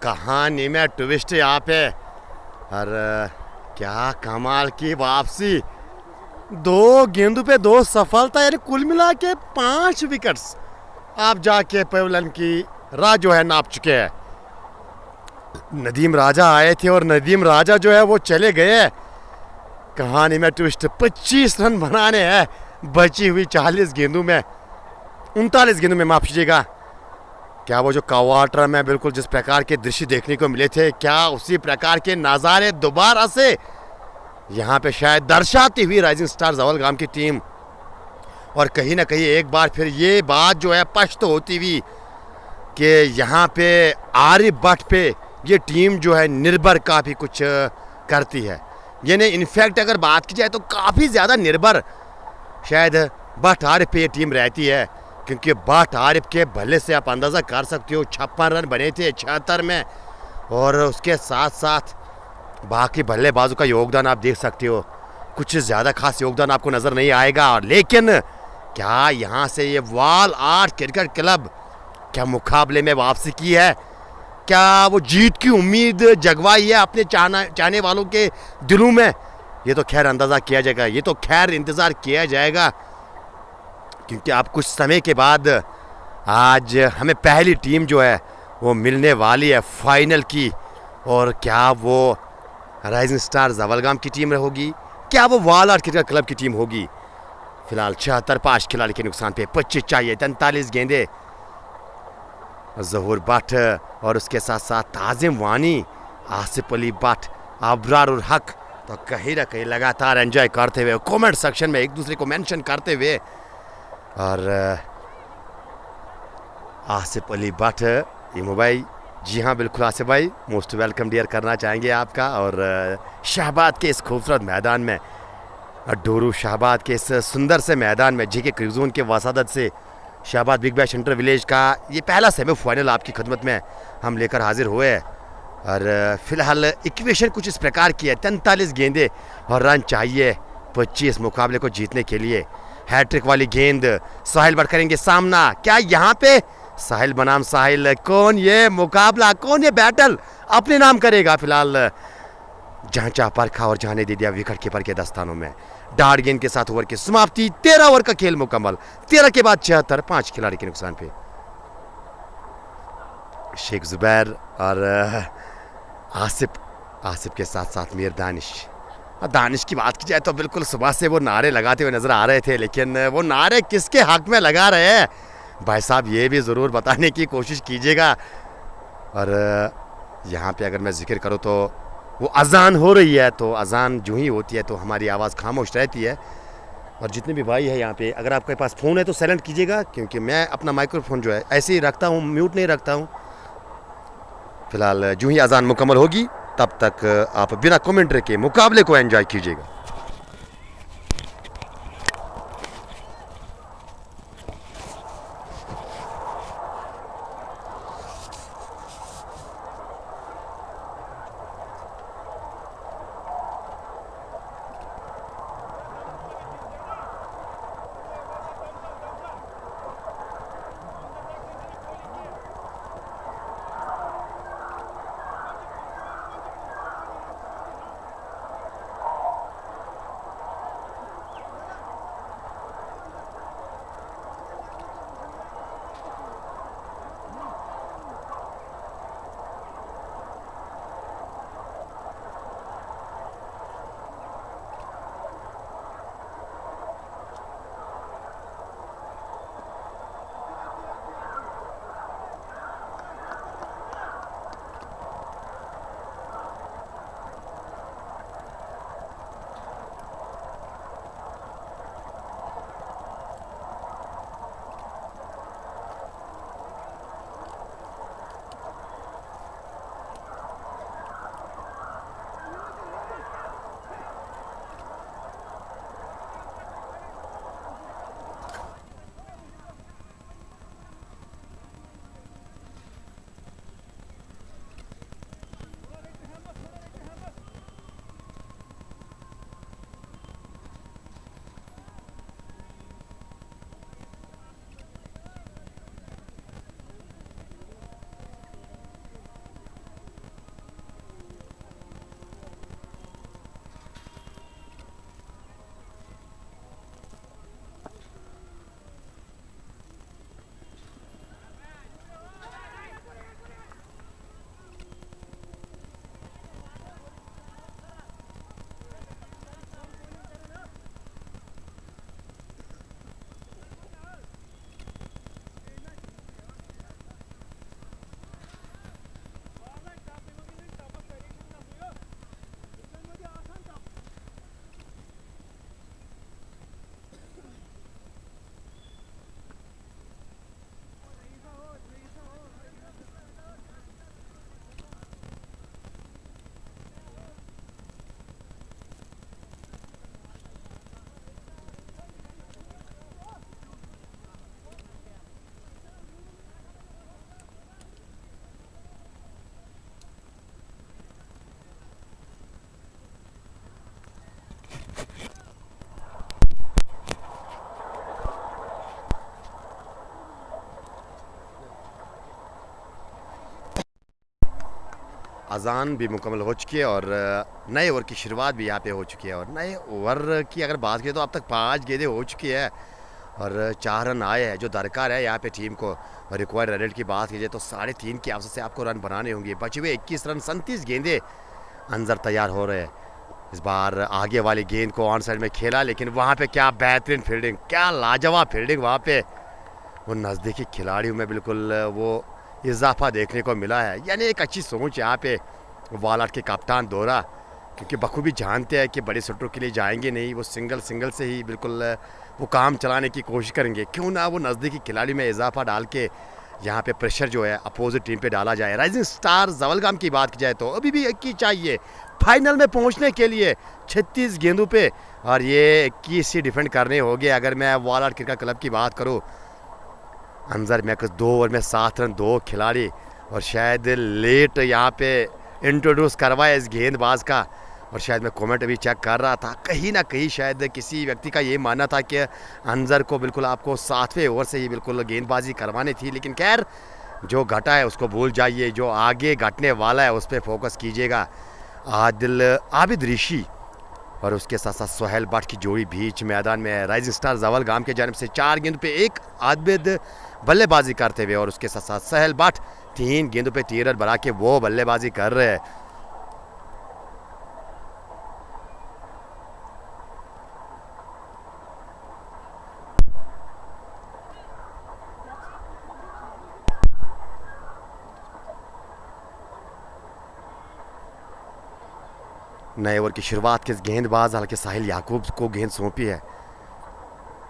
कहानी में ट्विस्ट यहाँ पे। और क्या कमाल की वापसी, 2 गेंदों पे 2 सफलता, यानी कुल मिला के 5 विकेट्स आप जाके पेवलन की राह जो है नाप चुके हैं। नदीम राजा आए थे और नदीम राजा जो है वो चले गए। कहानी में ट्विस्ट, 25 रन बनाने हैं बची हुई 40 गेंदों में, 39 गेंदों में, माफ कीजिएगा। क्या वो जो क्वार्टर में बिल्कुल जिस प्रकार के दृश्य देखने को मिले थे, क्या उसी प्रकार के नज़ारे दोबारा से यहाँ पे शायद दर्शाती हुई राइजिंग स्टार जवलगाम की टीम। और कहीं ना कहीं एक बार फिर ये बात जो है स्पष्ट होती हुई कि यहाँ पे आरिफ भट्ट पे ये टीम जो है निर्भर काफ़ी कुछ करती है। यानी इनफैक्ट अगर बात की जाए तो काफ़ी ज़्यादा निर्भर शायद भट्ट आरिफ पे ये टीम रहती है, क्योंकि भट्ट आरिफ के भले से आप अंदाज़ा कर सकते हो 56 रन बने थे 76 में, और उसके साथ साथ बाकी बल्लेबाजों का योगदान आप देख सकते हो, कुछ ज़्यादा खास योगदान आपको नज़र नहीं आएगा। लेकिन क्या यहाँ से ये वाल आर्ट क्रिकेट क्लब क्या मुकाबले में वापसी की है, क्या वो जीत की उम्मीद जगवाई है अपने चाहने वालों के दिलों में, ये तो खैर अंदाज़ा किया जाएगा, ये तो खैर इंतज़ार किया जाएगा। क्योंकि आप कुछ समय के बाद आज हमें पहली टीम जो है वो मिलने वाली है फाइनल की। और क्या वो राइजिंग स्टार जवलगाम की टीम होगी, क्या वो वाल आर्ट क्रिकेट क्लब की टीम होगी। फिलहाल 76 5 खिलाड़ी के नुकसान पे 25 चाहिए, 43 गेंदे। जहूर भट्ट और उसके साथ साथ ताजिम वानी, आसिफ अली भट्ट, अबरार उल हक तो कहीं ना कहीं लगातार एंजॉय करते हुए कमेंट सेक्शन में एक दूसरे को मेंशन करते हुए। और आसिफ अली भट्ट, इमो भाई, जी हाँ बिल्कुल आसिफ भाई, मोस्ट वेलकम डियर करना चाहेंगे आपका। और शाहबाद के इस खूबसूरत मैदान में, डोरू शाहबाद के इस सुंदर से मैदान में, जी के क्रिकजोन के वसादत से Shahbad big bash inter village का ये पहला सेमीफाइनल आपकी खिदमत में हम लेकर हाजिर हुए हैं। और फिलहाल इक्वेशन कुछ इस प्रकार की है, 43 गेंदे और रन चाहिए 25 मुकाबले को जीतने के लिए। हैट्रिक वाली गेंद, साहिल भट्ट करेंगे सामना, क्या यहाँ पे साहिल बनाम साहिल, कौन ये मुकाबला, कौन ये बैटल अपने नाम करेगा। फिलहाल जांचा परखा और जाने दे दिया विकेट कीपर के दस्तानों में। डार्ट गेंद के साथ ओवर की समाप्ति, 13 ओवर का खेल मुकम्मल, 13 के बाद 76, 5 खिलाड़ी के नुकसान पे। शेख जुबैर और आसिफ के साथ साथ मीर दानिश की बात की जाए तो बिल्कुल सुबह से वो नारे लगाते हुए नजर आ रहे थे, लेकिन वो नारे किसके हक में लगा रहे हैं भाई साहब, ये भी ज़रूर बताने की कोशिश कीजिएगा। और यहाँ पे अगर मैं जिक्र करूँ तो वो अजान हो रही है, तो अजान जो ही होती है तो हमारी आवाज़ खामोश रहती है। और जितने भी भाई है यहाँ पे, अगर आपके पास फ़ोन है तो साइलेंट कीजिएगा, क्योंकि मैं अपना माइक्रोफोन जो है ऐसे ही रखता हूँ, म्यूट नहीं रखता हूँ। फिलहाल जो ही अजान मुकम्मल होगी तब तक आप बिना कमेंट्री के मुकाबले को एंजॉय कीजिएगा। अज़ान भी मुकम्मल हो चुकी है और नए ओवर की शुरुआत भी यहाँ पे हो चुकी है। और नए ओवर की अगर बात करें तो अब तक 5 गेंदें हो चुकी है और 4 रन आए हैं जो दरकार है यहाँ पे टीम को। और रिक्वायर्ड रन रेट की बात कीजिए तो 3.5 की औसत से आपको रन बनाने होंगे। बचे हुए 21 रन 37 गेंदें अंदर तैयार हो रहे हैं। इस बार आगे वाली गेंद को ऑन साइड में खेला, लेकिन वहाँ पे क्या बेहतरीन फील्डिंग, क्या लाजवाब फील्डिंग वहाँ पे। वो नज़दीकी खिलाड़ियों में बिल्कुल वो इजाफा देखने को मिला है। यानी एक अच्छी सोच यहाँ पे वॉलआउट के कप्तान दोहरा, क्योंकि बखूबी जानते हैं कि बड़े शॉटों के लिए जाएंगे नहीं, वो सिंगल से ही बिल्कुल वो काम चलाने की कोशिश करेंगे। क्यों ना वो नज़दीकी खिलाड़ी में इजाफा डाल के यहाँ पे प्रेशर जो है अपोजिट टीम पे डाला जाए। राइजिंग स्टार जवलगाम की बात की जाए तो अभी भी 21 चाहिए फाइनल में पहुँचने के लिए 36 गेंदों पे, और ये 21 ही डिफेंड करने होंगे। अगर मैं वॉलआउट क्रिकेट क्लब की बात करूँ, अंदर में कुछ 2 ओवर में 7 रन 2 खिलाड़ी, और शायद लेट यहाँ पे इंट्रोड्यूस करवाया इस गेंदबाज का। और शायद मैं कमेंट अभी चेक कर रहा था, कहीं ना कहीं शायद किसी व्यक्ति का ये मानना था कि अंजर को बिल्कुल आपको 7वें ओवर से ही बिल्कुल गेंदबाजी करवानी थी। लेकिन खैर, जो घटा है उसको भूल जाइए, जो आगे घटने वाला है उस पर फोकस कीजिएगा। आबिद ऋषि और उसके साथ साथ सोहेल भट्ट की जोड़ी बीच मैदान में है। राइजिंग स्टार जवलगाम के जानिब से 4 गेंदों पे 1 आबिद बल्लेबाजी करते हुए, और उसके साथ साथ सोहेल भट्ट 3 गेंदों पे 3 रन बना के वो बल्लेबाजी कर रहे हैं। नए ओवर की शुरुआत के गेंदबाज हल्के साहिल याकूब को गेंद सौंपी है।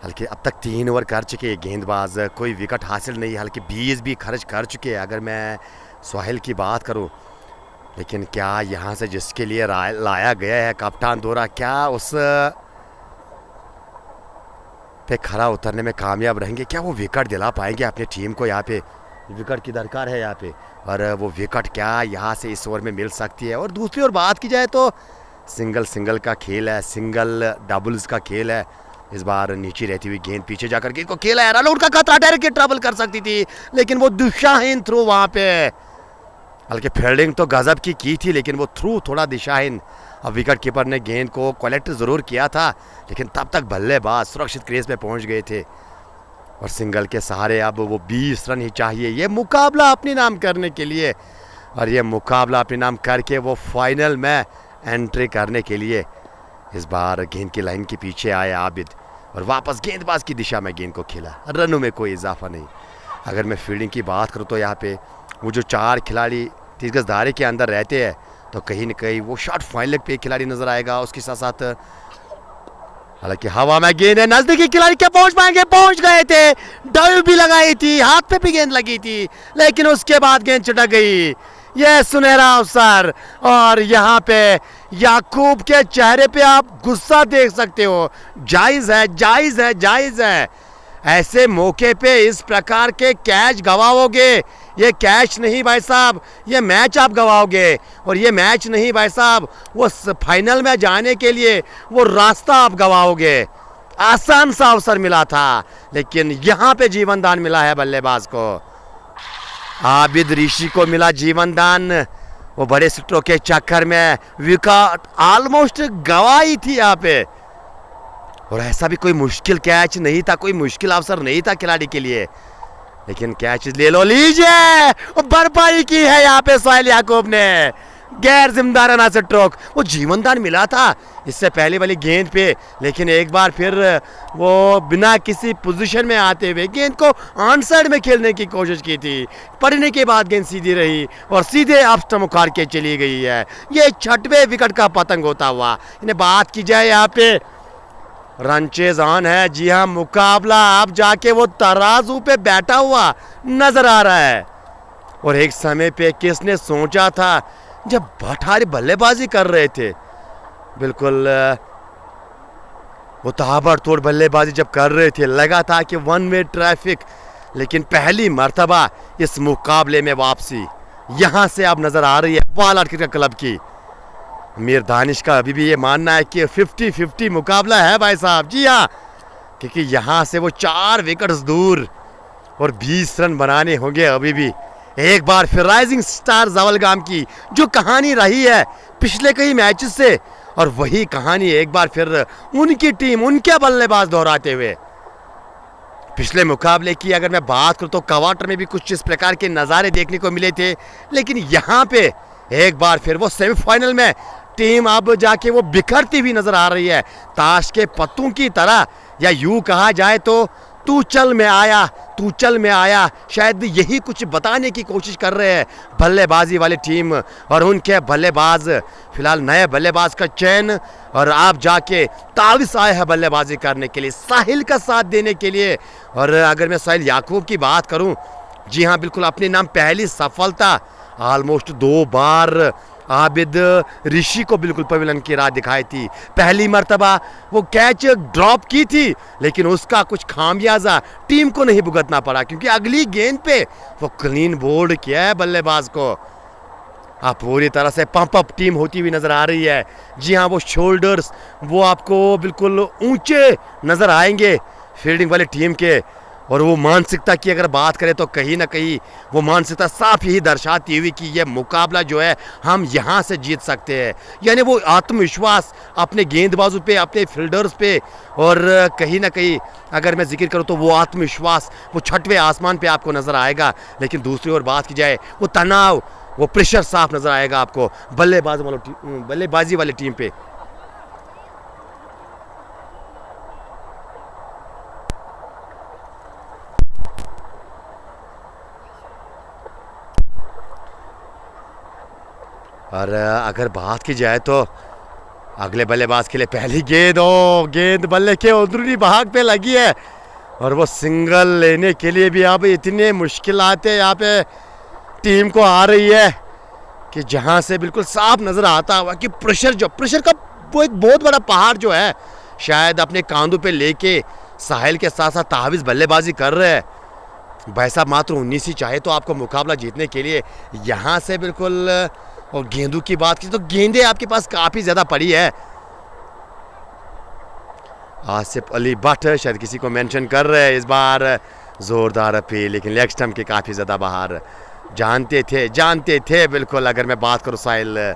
हल्के अब तक 3 ओवर कर चुके हैं गेंदबाज, कोई विकेट हासिल नहीं, हल्के 20 भी खर्च कर चुके हैं अगर मैं सोहेल की बात करूं। लेकिन क्या यहां से जिसके लिए लाया गया है कप्तान दोहरा, क्या उस पे खरा उतरने में कामयाब रहेंगे? क्या वो विकेट दिला पाएंगे अपनी टीम को? यहाँ पे विकेट की दरकार है यहाँ पे, और वो विकेट क्या यहाँ से इस ओवर में मिल सकती है। और दूसरी ओर बात की जाए तो सिंगल का खेल है, सिंगल डबल्स का खेल है। इस बार नीचे रहती हुई गेंद पीछे जाकर के इनको खेला है, रनआउट का खतरा, डायरेक्ट ट्रबल कर सकती थी, लेकिन वो दिशाहीन थ्रू वहां पे। हल्के फील्डिंग तो गजब की थी, लेकिन वो थ्रू थोड़ा दिशाहीन। अब विकेट कीपर ने गेंद को कलेक्ट जरूर किया था, लेकिन तब तक बल्लेबाज सुरक्षित क्रीज पे पहुंच गए थे। और सिंगल के सहारे अब वो 20 रन ही चाहिए ये मुकाबला अपने नाम करने के लिए, और ये मुकाबला अपने नाम करके वो फाइनल में एंट्री करने के लिए। इस बार गेंद की लाइन के पीछे आए आबिद और वापस गेंदबाज की दिशा में गेंद को खेला, रनों में कोई इजाफा नहीं। अगर मैं फील्डिंग की बात करूँ तो यहाँ पे वो जो 4 खिलाड़ी 30 गज दायरे के अंदर रहते हैं, तो कहीं ना कहीं वो शॉट फाइन लेग पे खिलाड़ी नजर आएगा। उसके साथ साथ हालांकि हवा में गेंद है, नजदीकी खिलाड़ी क्या पहुंच पाएंगे? पहुंच गए थे, डाइव भी लगाई थी, हाथ पे भी गेंद लगी थी, लेकिन उसके बाद गेंद चटक गई। यह सुनहरा अवसर, और यहाँ पे याकूब के चेहरे पे आप गुस्सा देख सकते हो। जायज है। ऐसे मौके पे इस प्रकार के कैच गवाओगे, ये कैच नहीं भाई साहब, ये मैच आप गवाओगे। और ये मैच नहीं भाई साहब, वो फाइनल में जाने के लिए वो रास्ता आप गवाओगे। आसान सा अवसर मिला था, लेकिन यहाँ पे जीवन दान मिला है बल्लेबाज को। आबिद ऋषि को मिला जीवन दान। वो बड़े सिट्रों के चक्कर में विकेट ऑलमोस्ट गवाई थी यहाँ पे, और ऐसा भी कोई मुश्किल कैच नहीं था, कोई मुश्किल अवसर नहीं था खिलाड़ी के लिए, लेकिन कैच ले लो, लीजिए। भरपाई की है यहाँ पे सोहेल याकूब ने, गैर जिम्मेदाराना से स्ट्रोक। वो जीवनदान मिला था इससे पहले वाली गेंद पे, लेकिन एक बार फिर वो बिना किसी पोजीशन में आते हुए गेंद को ऑन साइड में खेलने की कोशिश की थी। पड़ने के बाद गेंद सीधी रही और सीधे ऑफ स्टंप उखाड़ के चली गई है। ये 6वें विकेट का पतंग होता हुआ। इन्हें बात की जाए यहाँ पे रन चेज ऑन है। जी हाँ, मुकाबला अब जाके वो तराजू पे बैठा हुआ नजर आ रहा है। और एक समय पे किसने सोचा था, जब भट्टारी बल्लेबाजी कर रहे थे, बिल्कुल वो ताबड़तोड़ बल्लेबाजी जब कर रहे थे, लगा था कि 1 वे ट्रैफिक, लेकिन पहली मर्तबा इस मुकाबले में वापसी यहां से अब नजर आ रही है वॉलआउट क्रिकेट क्लब की। मीर दानिश का अभी भी ये मानना है कि 50-50 मुकाबला है भाई साहब। जी हाँ, क्योंकि यहाँ से वो 4 विकेट्स दूर और 20 रन बनाने होंगे अभी भी एक बार फिर राइजिंग स्टार जवलगाम की जो कहानी रही है पिछले कई मैचेस से, और वही कहानी एक बार फिर उनकी टीम, उनके बल्लेबाज दोहराते हुए। पिछले मुकाबले की अगर मैं बात करूं तो क्वार्टर में भी कुछ इस प्रकार के नज़ारे देखने को मिले थे, लेकिन यहाँ पे एक बार फिर वो सेमीफाइनल में टीम अब जाके वो बिखरती हुई नजर आ रही है, ताश के पत्तों की तरह, या यूं कहा जाए तो तू चल में आया, तू चल में आया। शायद यही कुछ बताने की कोशिश कर रहे हैं बल्लेबाजी वाली टीम और उनके बल्लेबाज। फिलहाल नए बल्लेबाज का चयन, और आप जाके ताविस आए हैं बल्लेबाजी करने के लिए, साहिल का साथ देने के लिए। और अगर मैं साहिल याकूब की बात करूं, जी हाँ बिल्कुल, अपने नाम पहली सफलता, ऑलमोस्ट 2 बार आबिद ऋषि को बिल्कुल पवेलियन की राह दिखाई थी। पहली मर्तबा वो कैच ड्रॉप की थी, लेकिन उसका कुछ खामियाजा टीम को नहीं भुगतना पड़ा, क्योंकि अगली गेंद पे वो क्लीन बोल्ड किया है बल्लेबाज को। आप पूरी तरह से पंप अप टीम होती हुई नजर आ रही है। जी हाँ, वो शोल्डर्स वो आपको बिल्कुल ऊंचे नजर आएंगे फील्डिंग वाली टीम के। और वो मानसिकता की अगर बात करें तो कहीं ना कहीं वो मानसिकता साफ यही दर्शाती हुई कि ये मुकाबला जो है हम यहाँ से जीत सकते हैं। यानी वो आत्मविश्वास अपने गेंदबाजों पे, अपने फील्डर्स पे, और कहीं ना कहीं अगर मैं जिक्र करूँ तो वो आत्मविश्वास वो छठवें आसमान पे आपको नज़र आएगा। लेकिन दूसरी ओर बात की जाए, वो तनाव, वो प्रेशर साफ नज़र आएगा आपको बल्लेबाजी वाली टीम पे। और अगर बात की जाए तो अगले बल्लेबाज के लिए पहली गेंद, गेंद बल्ले के अंदरूनी भाग पे लगी है, और वो सिंगल लेने के लिए भी अब इतने मुश्किलातें यहाँ पे टीम को आ रही है कि जहाँ से बिल्कुल साफ नज़र आता हुआ कि प्रेशर का वो एक बहुत बड़ा पहाड़ जो है शायद अपने कांधों पे लेके साहिल के साथ साथ ताविज़ बल्लेबाजी कर रहे हैं। भाई साहब मात्र 19 ही चाहिए तो आपको मुकाबला जीतने के लिए यहाँ से बिल्कुल। और गेंदों की बात की तो गेंदें आपके पास काफ़ी ज़्यादा पड़ी है। आसिफ अली भट्ट शायद किसी को मेंशन कर रहे हैं इस बार, ज़ोरदार अपील, लेकिन लेग स्टंप के काफ़ी ज़्यादा बाहर। जानते थे बिल्कुल, अगर मैं बात करूँ साहिल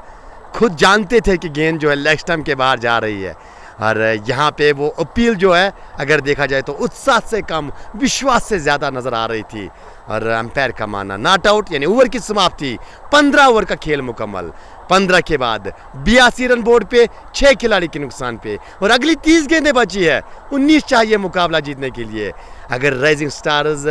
खुद जानते थे कि गेंद जो है लेग स्टंप के बाहर जा रही है। और यहाँ पे वो अपील जो है अगर देखा जाए तो उत्साह से कम विश्वास से ज़्यादा नज़र आ रही थी। और अंपायर का मानना नॉट आउट, यानी ओवर की समाप्ति। 15 ओवर का खेल मुकम्मल। 15 के बाद 82 रन बोर्ड पे, 6 खिलाड़ी के नुकसान पे, और अगली 30 गेंदें बची है। 19 चाहिए मुकाबला जीतने के लिए। अगर राइजिंग स्टार्स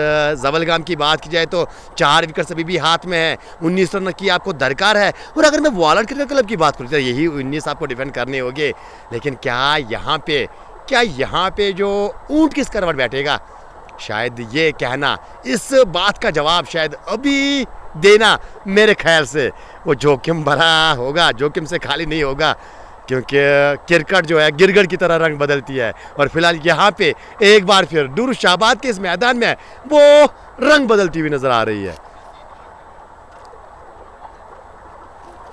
जवलगाम की बात की जाए तो 4 विकेट अभी भी हाथ में है, 19 रन की आपको दरकार है। और अगर मैं वॉलंट क्रिकेट क्लब की बात करूँ तो यही 19 आपको डिफेंड करने होंगे। लेकिन क्या यहाँ पे जो ऊंट किस करवट बैठेगा, शायद ये कहना, इस बात का जवाब शायद अभी देना मेरे ख्याल से वो जोखिम भरा होगा, जोखिम से खाली नहीं होगा, क्योंकि क्रिकेट जो है गिरगिट की तरह रंग बदलती है। और फिलहाल यहाँ पे एक बार फिर नूर शाहबाद के इस मैदान में वो रंग बदलती हुई नजर आ रही है।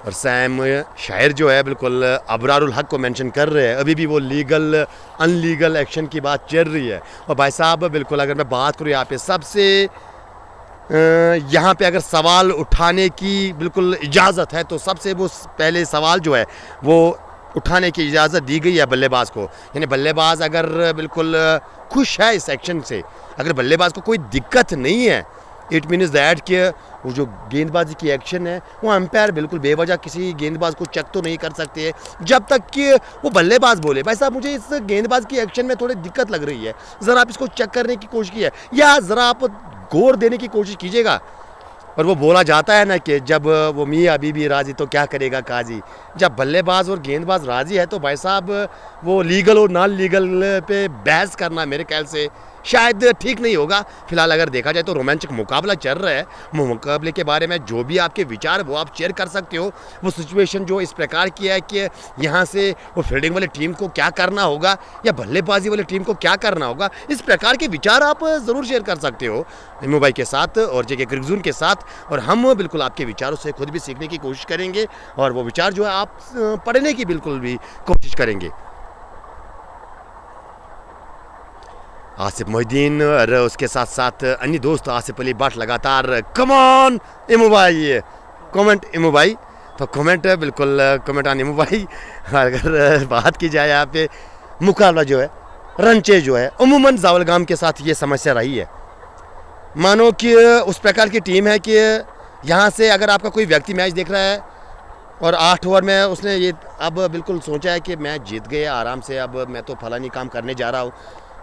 और सैम शायर जो है बिल्कुल अबरारुल हक को मेंशन कर रहे हैं, अभी भी वो लीगल अनलीगल एक्शन की बात चल रही है। और भाई साहब बिल्कुल अगर मैं बात करूँ यहाँ पे सबसे यहाँ पे अगर सवाल उठाने की बिल्कुल इजाज़त है तो सबसे वो पहले सवाल जो है वो उठाने की इजाज़त दी गई है बल्लेबाज को। यानी बल्लेबाज अगर बिल्कुल खुश है इस एक्शन से, अगर बल्लेबाज को कोई दिक्कत नहीं है, इट मीन्स दैट कि वो जो गेंदबाजी की एक्शन है वो अंपायर बिल्कुल बेवजह किसी गेंदबाज को चेक तो नहीं कर सकते जब तक कि वो बल्लेबाज बोले भाई साहब मुझे इस गेंदबाज की एक्शन में थोड़ी दिक्कत लग रही है, ज़रा आप इसको चेक करने की कोशिश कीजिए या ज़रा आप गौर देने की कोशिश कीजिएगा। और वो बोला जाता है ना कि जब वो मियाँ बीबी राजी तो क्या करेगा काजी। जब बल्लेबाज और गेंदबाज राजी है तो भाई साहब वो लीगल और नॉन लीगल पे बहस करना मेरे ख्याल से शायद ठीक नहीं होगा। फिलहाल अगर देखा जाए तो रोमांचक मुकाबला चल रहा है। मुकाबले के बारे में जो भी आपके विचार वो आप शेयर कर सकते हो। वो सिचुएशन जो इस प्रकार की है कि यहाँ से वो फील्डिंग वाली टीम को क्या करना होगा या बल्लेबाजी वाली टीम को क्या करना होगा, इस प्रकार के विचार आप ज़रूर शेयर कर सकते हो इमो भाई के साथ और जेके क्रिकजोन के साथ। और हम बिल्कुल आपके विचारों से खुद भी सीखने की कोशिश करेंगे और वो विचार जो है आप पढ़ने की बिल्कुल भी कोशिश करेंगे। आसिफ मोहिद्दीन और उसके साथ साथ अन्य दोस्त आसिफ अली भट्ट लगातार कम ऑन इमू भाई, कमेंट इमू भाई, तो कमेंट बिल्कुल कमेंट ऑन इमू भाई। अगर बात की जाए यहाँ पे मुकाबला जो है रन चेज जो है उमूमन जावलगाम के साथ ये समस्या रही है। मानो कि उस प्रकार की टीम है कि यहाँ से अगर आपका कोई व्यक्ति मैच देख रहा है और 8 ओवर में उसने ये अब बिल्कुल सोचा है कि मैच जीत गए आराम से, अब मैं तो फलानी काम करने जा रहा हूँ,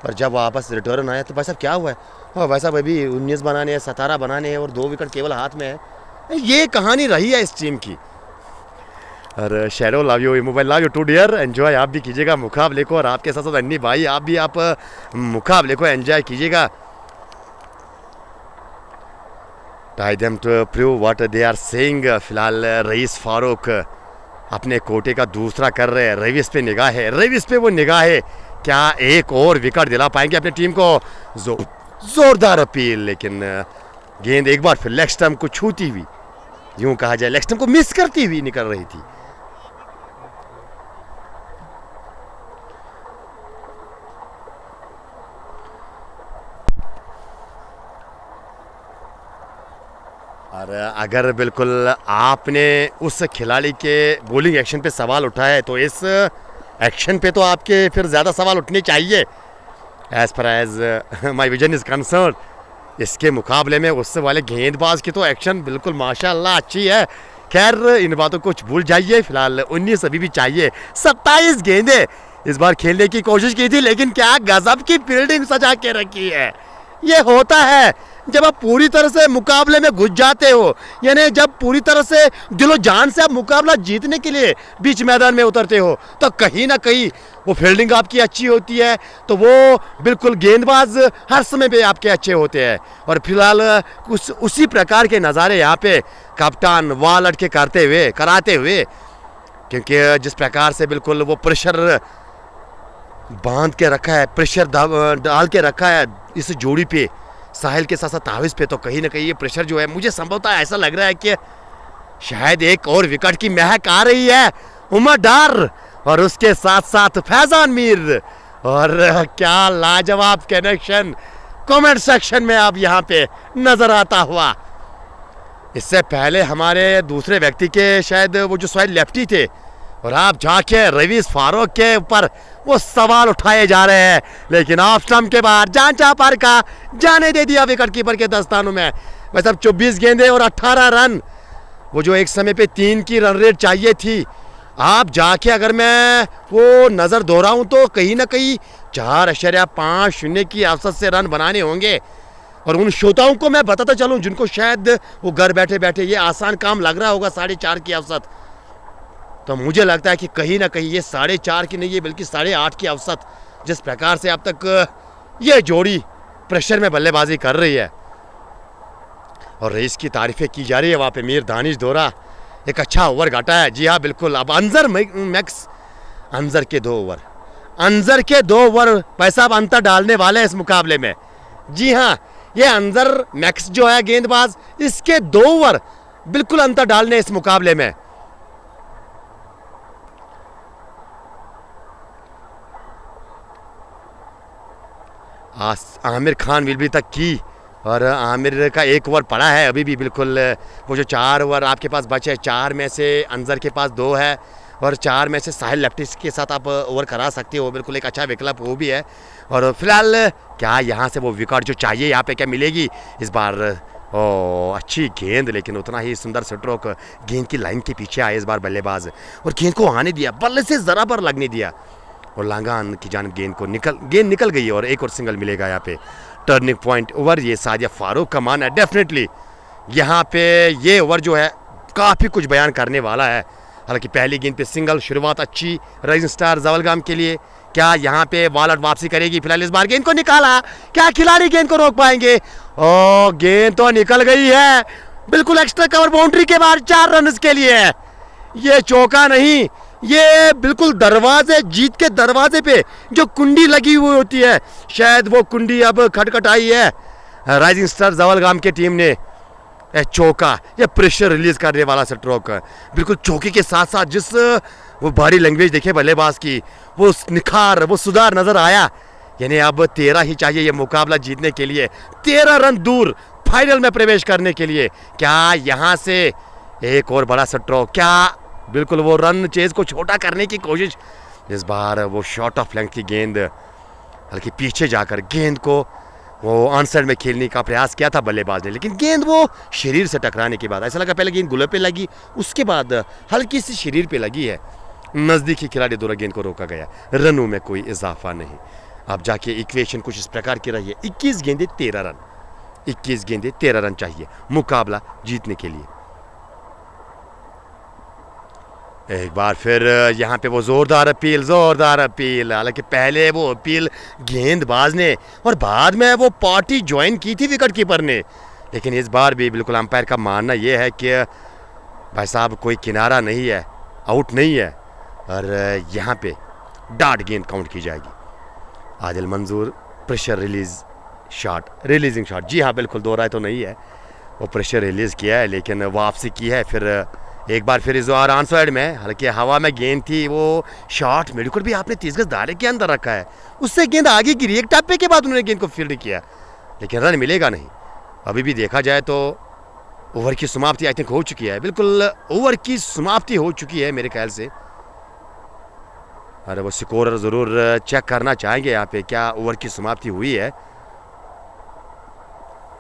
पर जब वापस रिटर्न आया तो भाई साहब क्या हुआ है, और भाई साहब अभी 19 बनाने हैं, 17 बनाने हैं और 2 विकेट केवल हाथ में है। ये कहानी रही है इस टीम की। और शेरो love you, mobile love you too dear, enjoy आप भी कीजिएगा मुकाबले को, और आपके साथ साथ अन्नी भाई आप भी आप मुकाबले को एंजॉय कीजिएगा। Tie them to prove what they are saying. फिलहाल रईस फारूक अपने कोटे का दूसरा कर रहे हैं, रवीस पे निगाह है, रवीस पे वो निगाह है, क्या एक और विकेट दिला पाएंगे अपनी टीम को। जोरदार अपील, लेकिन गेंद एक बार फिर लेग स्टंप को छूती हुई, यूं कहा जाए लेग स्टंप को मिस करती हुई निकल रही थी। और अगर बिल्कुल आपने उस खिलाड़ी के बॉलिंग एक्शन पे सवाल उठाया है तो इस एक्शन पे तो आपके फिर ज़्यादा सवाल उठने चाहिए। As far as my vision is concern, इसके मुकाबले में उससे वाले गेंदबाज की तो एक्शन बिल्कुल माशाल्लाह अच्छी है। खैर इन बातों को भूल जाइए, फिलहाल 19 अभी भी चाहिए। 27 गेंदें इस बार खेलने की कोशिश की थी, लेकिन क्या गजब की फील्डिंग सजा के रखी है। ये होता है जब आप पूरी तरह से मुकाबले में घुस जाते हो, यानी जब पूरी तरह से दिलो जान से आप मुकाबला जीतने के लिए बीच मैदान में उतरते हो, तो कहीं ना कहीं वो फील्डिंग आपकी अच्छी होती है, तो वो बिल्कुल गेंदबाज हर समय पे आपके अच्छे होते हैं। और फिलहाल उसी प्रकार के नज़ारे यहाँ पे कप्तान वाल अटके कराते हुए, क्योंकि जिस प्रकार से बिल्कुल वो प्रेशर बांध के रखा है, प्रेशर डाल के रखा है इस जोड़ी पे, साहिल के साथ साथ ताविज पे, तो कहीं ना कहीं ये प्रेशर जो है मुझे संभवतः ऐसा लग रहा है कि शायद एक और विकेट की महक आ रही है। उमर डार और उसके साथ साथ फैजान मीर, और क्या लाजवाब कनेक्शन कमेंट सेक्शन में अब यहाँ पे नजर आता हुआ। इससे पहले हमारे दूसरे व्यक्ति के शायद वो जो शायद लेफ्टी थे, और आप जाके रवीस फारूक के ऊपर वो सवाल उठाए जा रहे हैं, लेकिन ऑफ स्टंप के बाहर जांचा पर का जाने दे दिया विकेट कीपर के दस्तानों में। वैसे 24 गेंदे और 18 रन, वो जो एक समय पे 3 की रन रेट चाहिए थी, आप जाके अगर मैं वो नज़र दोहराऊं तो कहीं ना कहीं 4.50 की औसत से रन बनाने होंगे। और उन श्रोताओं को मैं बताता चलूं जिनको शायद वो घर बैठे बैठे ये आसान काम लग रहा होगा 4.5 की औसत, तो मुझे लगता है कि कहीं ना कहीं ये 4.5 की नहीं है बल्कि 8.5 की औसत, जिस प्रकार से अब तक ये जोड़ी प्रेशर में बल्लेबाजी कर रही है और रईस की तारीफें की जा रही है। वहाँ पे मीर दानिश दोरा एक अच्छा ओवर घाटा है। जी हाँ बिल्कुल, अब अंजर मैक्स अंजर के 2 ओवर भाई साहब अंतर डालने वाले हैं इस मुकाबले में। जी हाँ, ये अंजर मैक्स जो है गेंदबाज, इसके 2 ओवर बिल्कुल अंतर डालने इस मुकाबले में। आमिर खान विल भी तक की, और आमिर का 1 ओवर पड़ा है अभी भी बिल्कुल। वो जो 4 ओवर आपके पास बचे, 4 में से अंजर के पास 2 है और 4 में से साहिल लेफ्टी के साथ आप ओवर करा सकते हो, बिल्कुल एक अच्छा विकल्प वो भी है। और फिलहाल क्या यहाँ से वो विकेट जो चाहिए यहाँ पे क्या मिलेगी इस बार। अच्छी गेंद, लेकिन उतना ही सुंदर स्ट्रोक, गेंद की लाइन के पीछे आए इस बार बल्लेबाज, और गेंद को आने दिया, बल्ले से ज़रा पर लगने दिया, और लांगान की जानिब गेंद निकल गई, और एक और सिंगल मिलेगा यहाँ पे। टर्निंग पॉइंट ओवर ये सादिया फारूक का मान है डेफिनेटली। यहाँ पे ये ओवर जो है काफ़ी कुछ बयान करने वाला है। हालांकि पहली गेंद पे सिंगल, शुरुआत अच्छी राइजिंग स्टार जावलगाम के लिए। क्या यहाँ पे बॉलर वापसी करेगी? फिलहाल इस बार गेंद को निकाला, क्या खिलाड़ी गेंद को रोक पाएंगे? गेंद तो निकल गई है बिल्कुल एक्स्ट्रा कवर बाउंड्री के बाहर, 4 रन के लिए। ये चौका नहीं, ये बिल्कुल दरवाजे, जीत के दरवाजे पे जो कुंडी लगी हुई होती है, शायद वो कुंडी अब खटखटाई है राइजिंग स्टार जावलगाम की टीम ने। चौका, ये प्रेशर रिलीज करने वाला स्ट्रोक, बिल्कुल चौके के साथ साथ जिस वो बॉडी लैंग्वेज देखे बल्लेबाज की, वो निखार, वो सुधार नजर आया यानी अब 13 ही चाहिए ये मुकाबला जीतने के लिए, 13 रन दूर फाइनल में प्रवेश करने के लिए। क्या यहाँ से एक और बड़ा स्ट्रोक, क्या बिल्कुल वो रन चेज को छोटा करने की कोशिश। इस बार वो शॉर्ट ऑफ लेंथ की गेंद हल्की पीछे जाकर गेंद को वो ऑन साइड में खेलने का प्रयास किया था बल्लेबाज ने, लेकिन गेंद वो शरीर से टकराने के बाद ऐसा लगा पहले गेंद गुल्ले पे लगी, उसके बाद हल्की सी शरीर पे लगी है। नज़दीकी खिलाड़ी द्वारा गेंद को रोका गया, रनों में कोई इजाफा नहीं। अब जाके इक्वेशन कुछ इस प्रकार की रही है, 21 गेंदें 13 रन, 21 गेंदें 13 रन चाहिए मुकाबला जीतने के लिए। एक बार फिर यहाँ पे वो जोरदार अपील, हालांकि पहले वो अपील गेंदबाज ने और बाद में वो पार्टी ज्वाइन की थी विकेट कीपर ने, लेकिन इस बार भी बिल्कुल अंपायर का मानना ये है कि भाई साहब कोई किनारा नहीं है, आउट नहीं है, और यहाँ पे डार्ट गेंद काउंट की जाएगी। आदिल मंजूर प्रेशर रिलीजिंग शॉट, जी हाँ बिल्कुल दो राय तो नहीं है, वो प्रेशर रिलीज़ किया है लेकिन वापसी की है। फिर एक बार फिर इस बार ऑन साइड में, हालांकि हवा में गेंद थी, वो शॉट बिल्कुल भी आपने 30 गज दायरे के अंदर रखा है, उससे गेंद आगे गिरी, एक टप्पे के बाद उन्होंने गेंद को फील्ड किया, लेकिन रन मिलेगा नहीं। अभी भी देखा जाए तो ओवर की समाप्ति आई थिंक हो चुकी है, बिल्कुल ओवर की समाप्ति हो चुकी है मेरे ख्याल से। अरे वो स्कोर ज़रूर चेक करना चाहेंगे यहाँ पे, क्या ओवर की समाप्ति हुई है।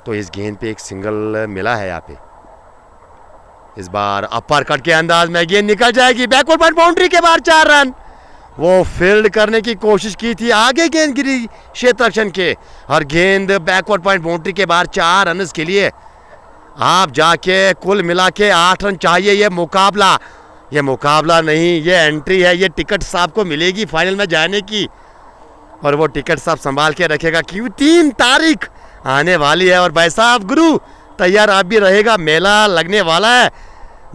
तो इस गेंद पे एक सिंगल मिला है यहाँ पे। इस बार अपर कट के अंदाज में गेंद निकल जाएगी, बैकवर्ड पॉइंट बाउंड्री के बाहर 4 रन। वो फील्ड करने की कोशिश की थी, आगे गेंद गिरी क्षेत्र रक्षण के, और गेंद बैकवर्ड पॉइंट बाउंड्री के बाहर 4 रन के लिए। आप जाके कुल मिला के 8 रन चाहिए। ये मुकाबला नहीं, ये एंट्री है, ये टिकट साहब को मिलेगी फाइनल में जाने की, और वो टिकट साहब संभाल के रखेगा क्यों 3 तारीख आने वाली है। और भाई साहब गुरु तैयार आप भी रहेगा, मेला लगने वाला है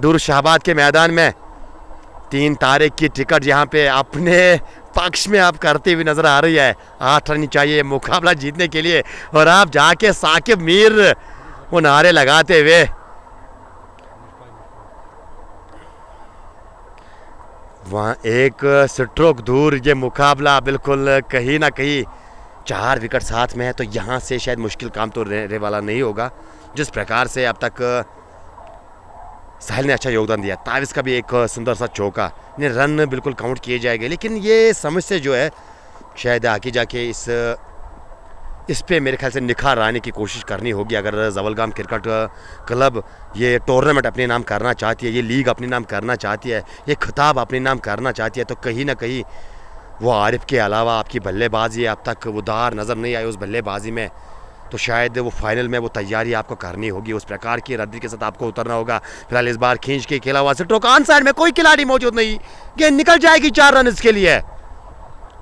दूर शाहबाद के मैदान में। 3 तारीख की टिकट यहाँ पे अपने पक्ष में आप करते हुए नजर आ रही है। 8 रन चाहिए मुकाबला जीतने के लिए, और आप जाके साकिब मीर वो नारे लगाते हुए वहाँ एक स्ट्रोक दूर ये मुकाबला बिल्कुल कहीं ना कहीं 4 विकेट साथ में है, तो यहाँ से शायद मुश्किल काम तो रहने वाला नहीं होगा। जिस प्रकार से अब तक साहिल ने अच्छा योगदान दिया, ताविज़ का भी एक सुंदर सा चौका ने रन बिल्कुल काउंट किए जाएंगे, लेकिन ये समस्या जो है शायद आगे जाके इस पे मेरे ख्याल से निखार आने की कोशिश करनी होगी। अगर जवलगाम क्रिकेट क्लब ये टूर्नामेंट अपने नाम करना चाहती है, ये लीग अपने नाम करना चाहती है, ये खिताब अपने नाम करना चाहती है, तो कहीं ना कहीं वो आरिफ के अलावा आपकी बल्लेबाजी अब तक उदार नज़र नहीं आई उस बल्लेबाजी में, तो शायद वो फाइनल में वो तैयारी आपको करनी होगी, उस प्रकार की रद्दी के साथ आपको उतरना होगा। फिलहाल इस बार खींच के खेला हुआ स्ट्रोक ऑन साइड में, कोई खिलाड़ी मौजूद नहीं, गेंद निकल जाएगी 4 रन के लिए,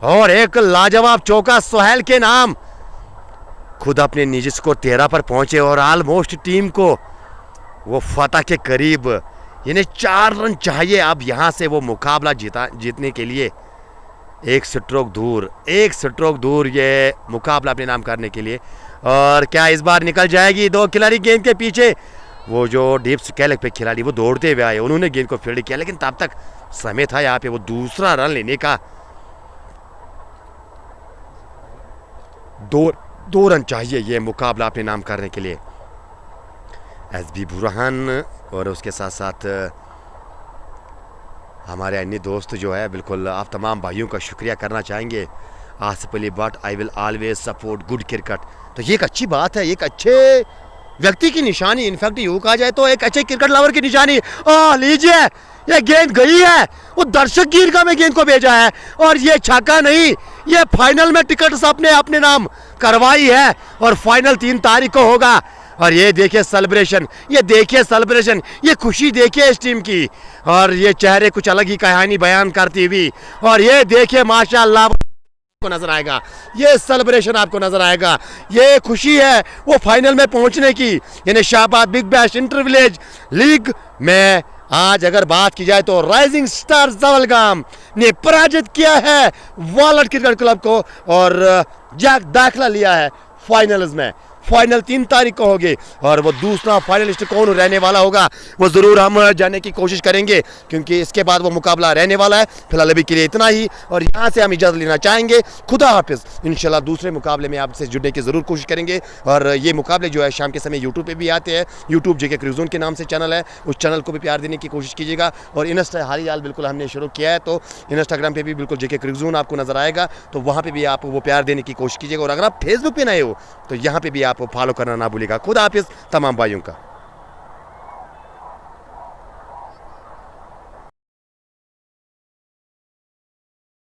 और एक लाजवाब चौका सोहेल के नाम। खुद अपने निजी स्कोर 13 पर पहुंचे और ऑलमोस्ट टीम को वो फतह के करीब, यानी 4 रन चाहिए अब यहाँ से वो मुकाबला जीतने के लिए। एक स्ट्रोक दूर ये मुकाबला अपने नाम करने के लिए। और क्या इस बार निकल जाएगी? 2 खिलाड़ी गेंद के पीछे, वो जो डीप स्कैलक पे खिलाड़ी वो दौड़ते हुए आए, उन्होंने गेंद को फील्ड किया, लेकिन तब तक समय था यहाँ पे वो दूसरा रन लेने का। 2 रन चाहिए ये मुकाबला अपने नाम करने के लिए। एसबी बुरहान और उसके साथ साथ हमारे अन्य दोस्त जो है, बिल्कुल आप तमाम भाइयों का शुक्रिया करना चाहेंगे। Asif Ali but I will always support good cricket, तो ये एक अच्छी बात है, एक अच्छे व्यक्ति की निशानी, इनफैक्ट यूँ कहा जाए तो एक अच्छे क्रिकेट लवर की निशानी। लीजिए ये गेंद गई है, वो दर्शक गिरगा में गेंद को भेजा है, और ये छक्का नहीं, ये फाइनल में टिकट अपने नाम करवाई है, और फाइनल 3 तारीख को होगा। और ये देखिए सेलिब्रेशन, ये खुशी देखिए इस टीम की, और ये चेहरे कुछ अलग ही कहानी बयान करती हुई, और ये देखिए माशाल्लाह को नजर आएगा, ये सेलिब्रेशन आपको नजर आएगा, ये खुशी है वो फाइनल में पहुंचने की। यानी Shahbad big bash inter village league में आज अगर बात की जाए तो राइजिंग स्टार जवलगाम ने पराजित किया है वॉलट क्रिकेट क्लब को, और दाखिला लिया है फाइनल्स में। फाइनल 3 तारीख को होगी और वो दूसरा फाइनलिस्ट कौन रहने वाला होगा वो ज़रूर हम जानने की कोशिश करेंगे, क्योंकि इसके बाद वो मुकाबला रहने वाला है। फिलहाल अभी के लिए इतना ही और यहाँ से हम इजाज़त लेना चाहेंगे। खुदा हाफिज़। इंशाल्लाह दूसरे मुकाबले में आपसे जुड़ने की ज़रूर कोशिश करेंगे। और ये मुकाबले जो है शाम के समय यूट्यूब पे भी आते हैं। यूट्यूब जेके क्रिकज़ोन के नाम से चैनल है, उस चैनल को भी प्यार देने की कोशिश कीजिएगा। और इंस्टा हाल ही हाल बिल्कुल हमने शुरू किया है, तो इंस्टाग्राम पे भी बिल्कुल जेके क्रिकज़ोन आपको नज़र आएगा, तो वहाँ पे भी आप वो प्यार देने की कोशिश कीजिएगा। और अगर आप फेसबुक पे नए हो तो यहाँ पे भी आप फॉलो करना ना भूलिएगा। खुदा हाफिज़ तमाम भाइयों का।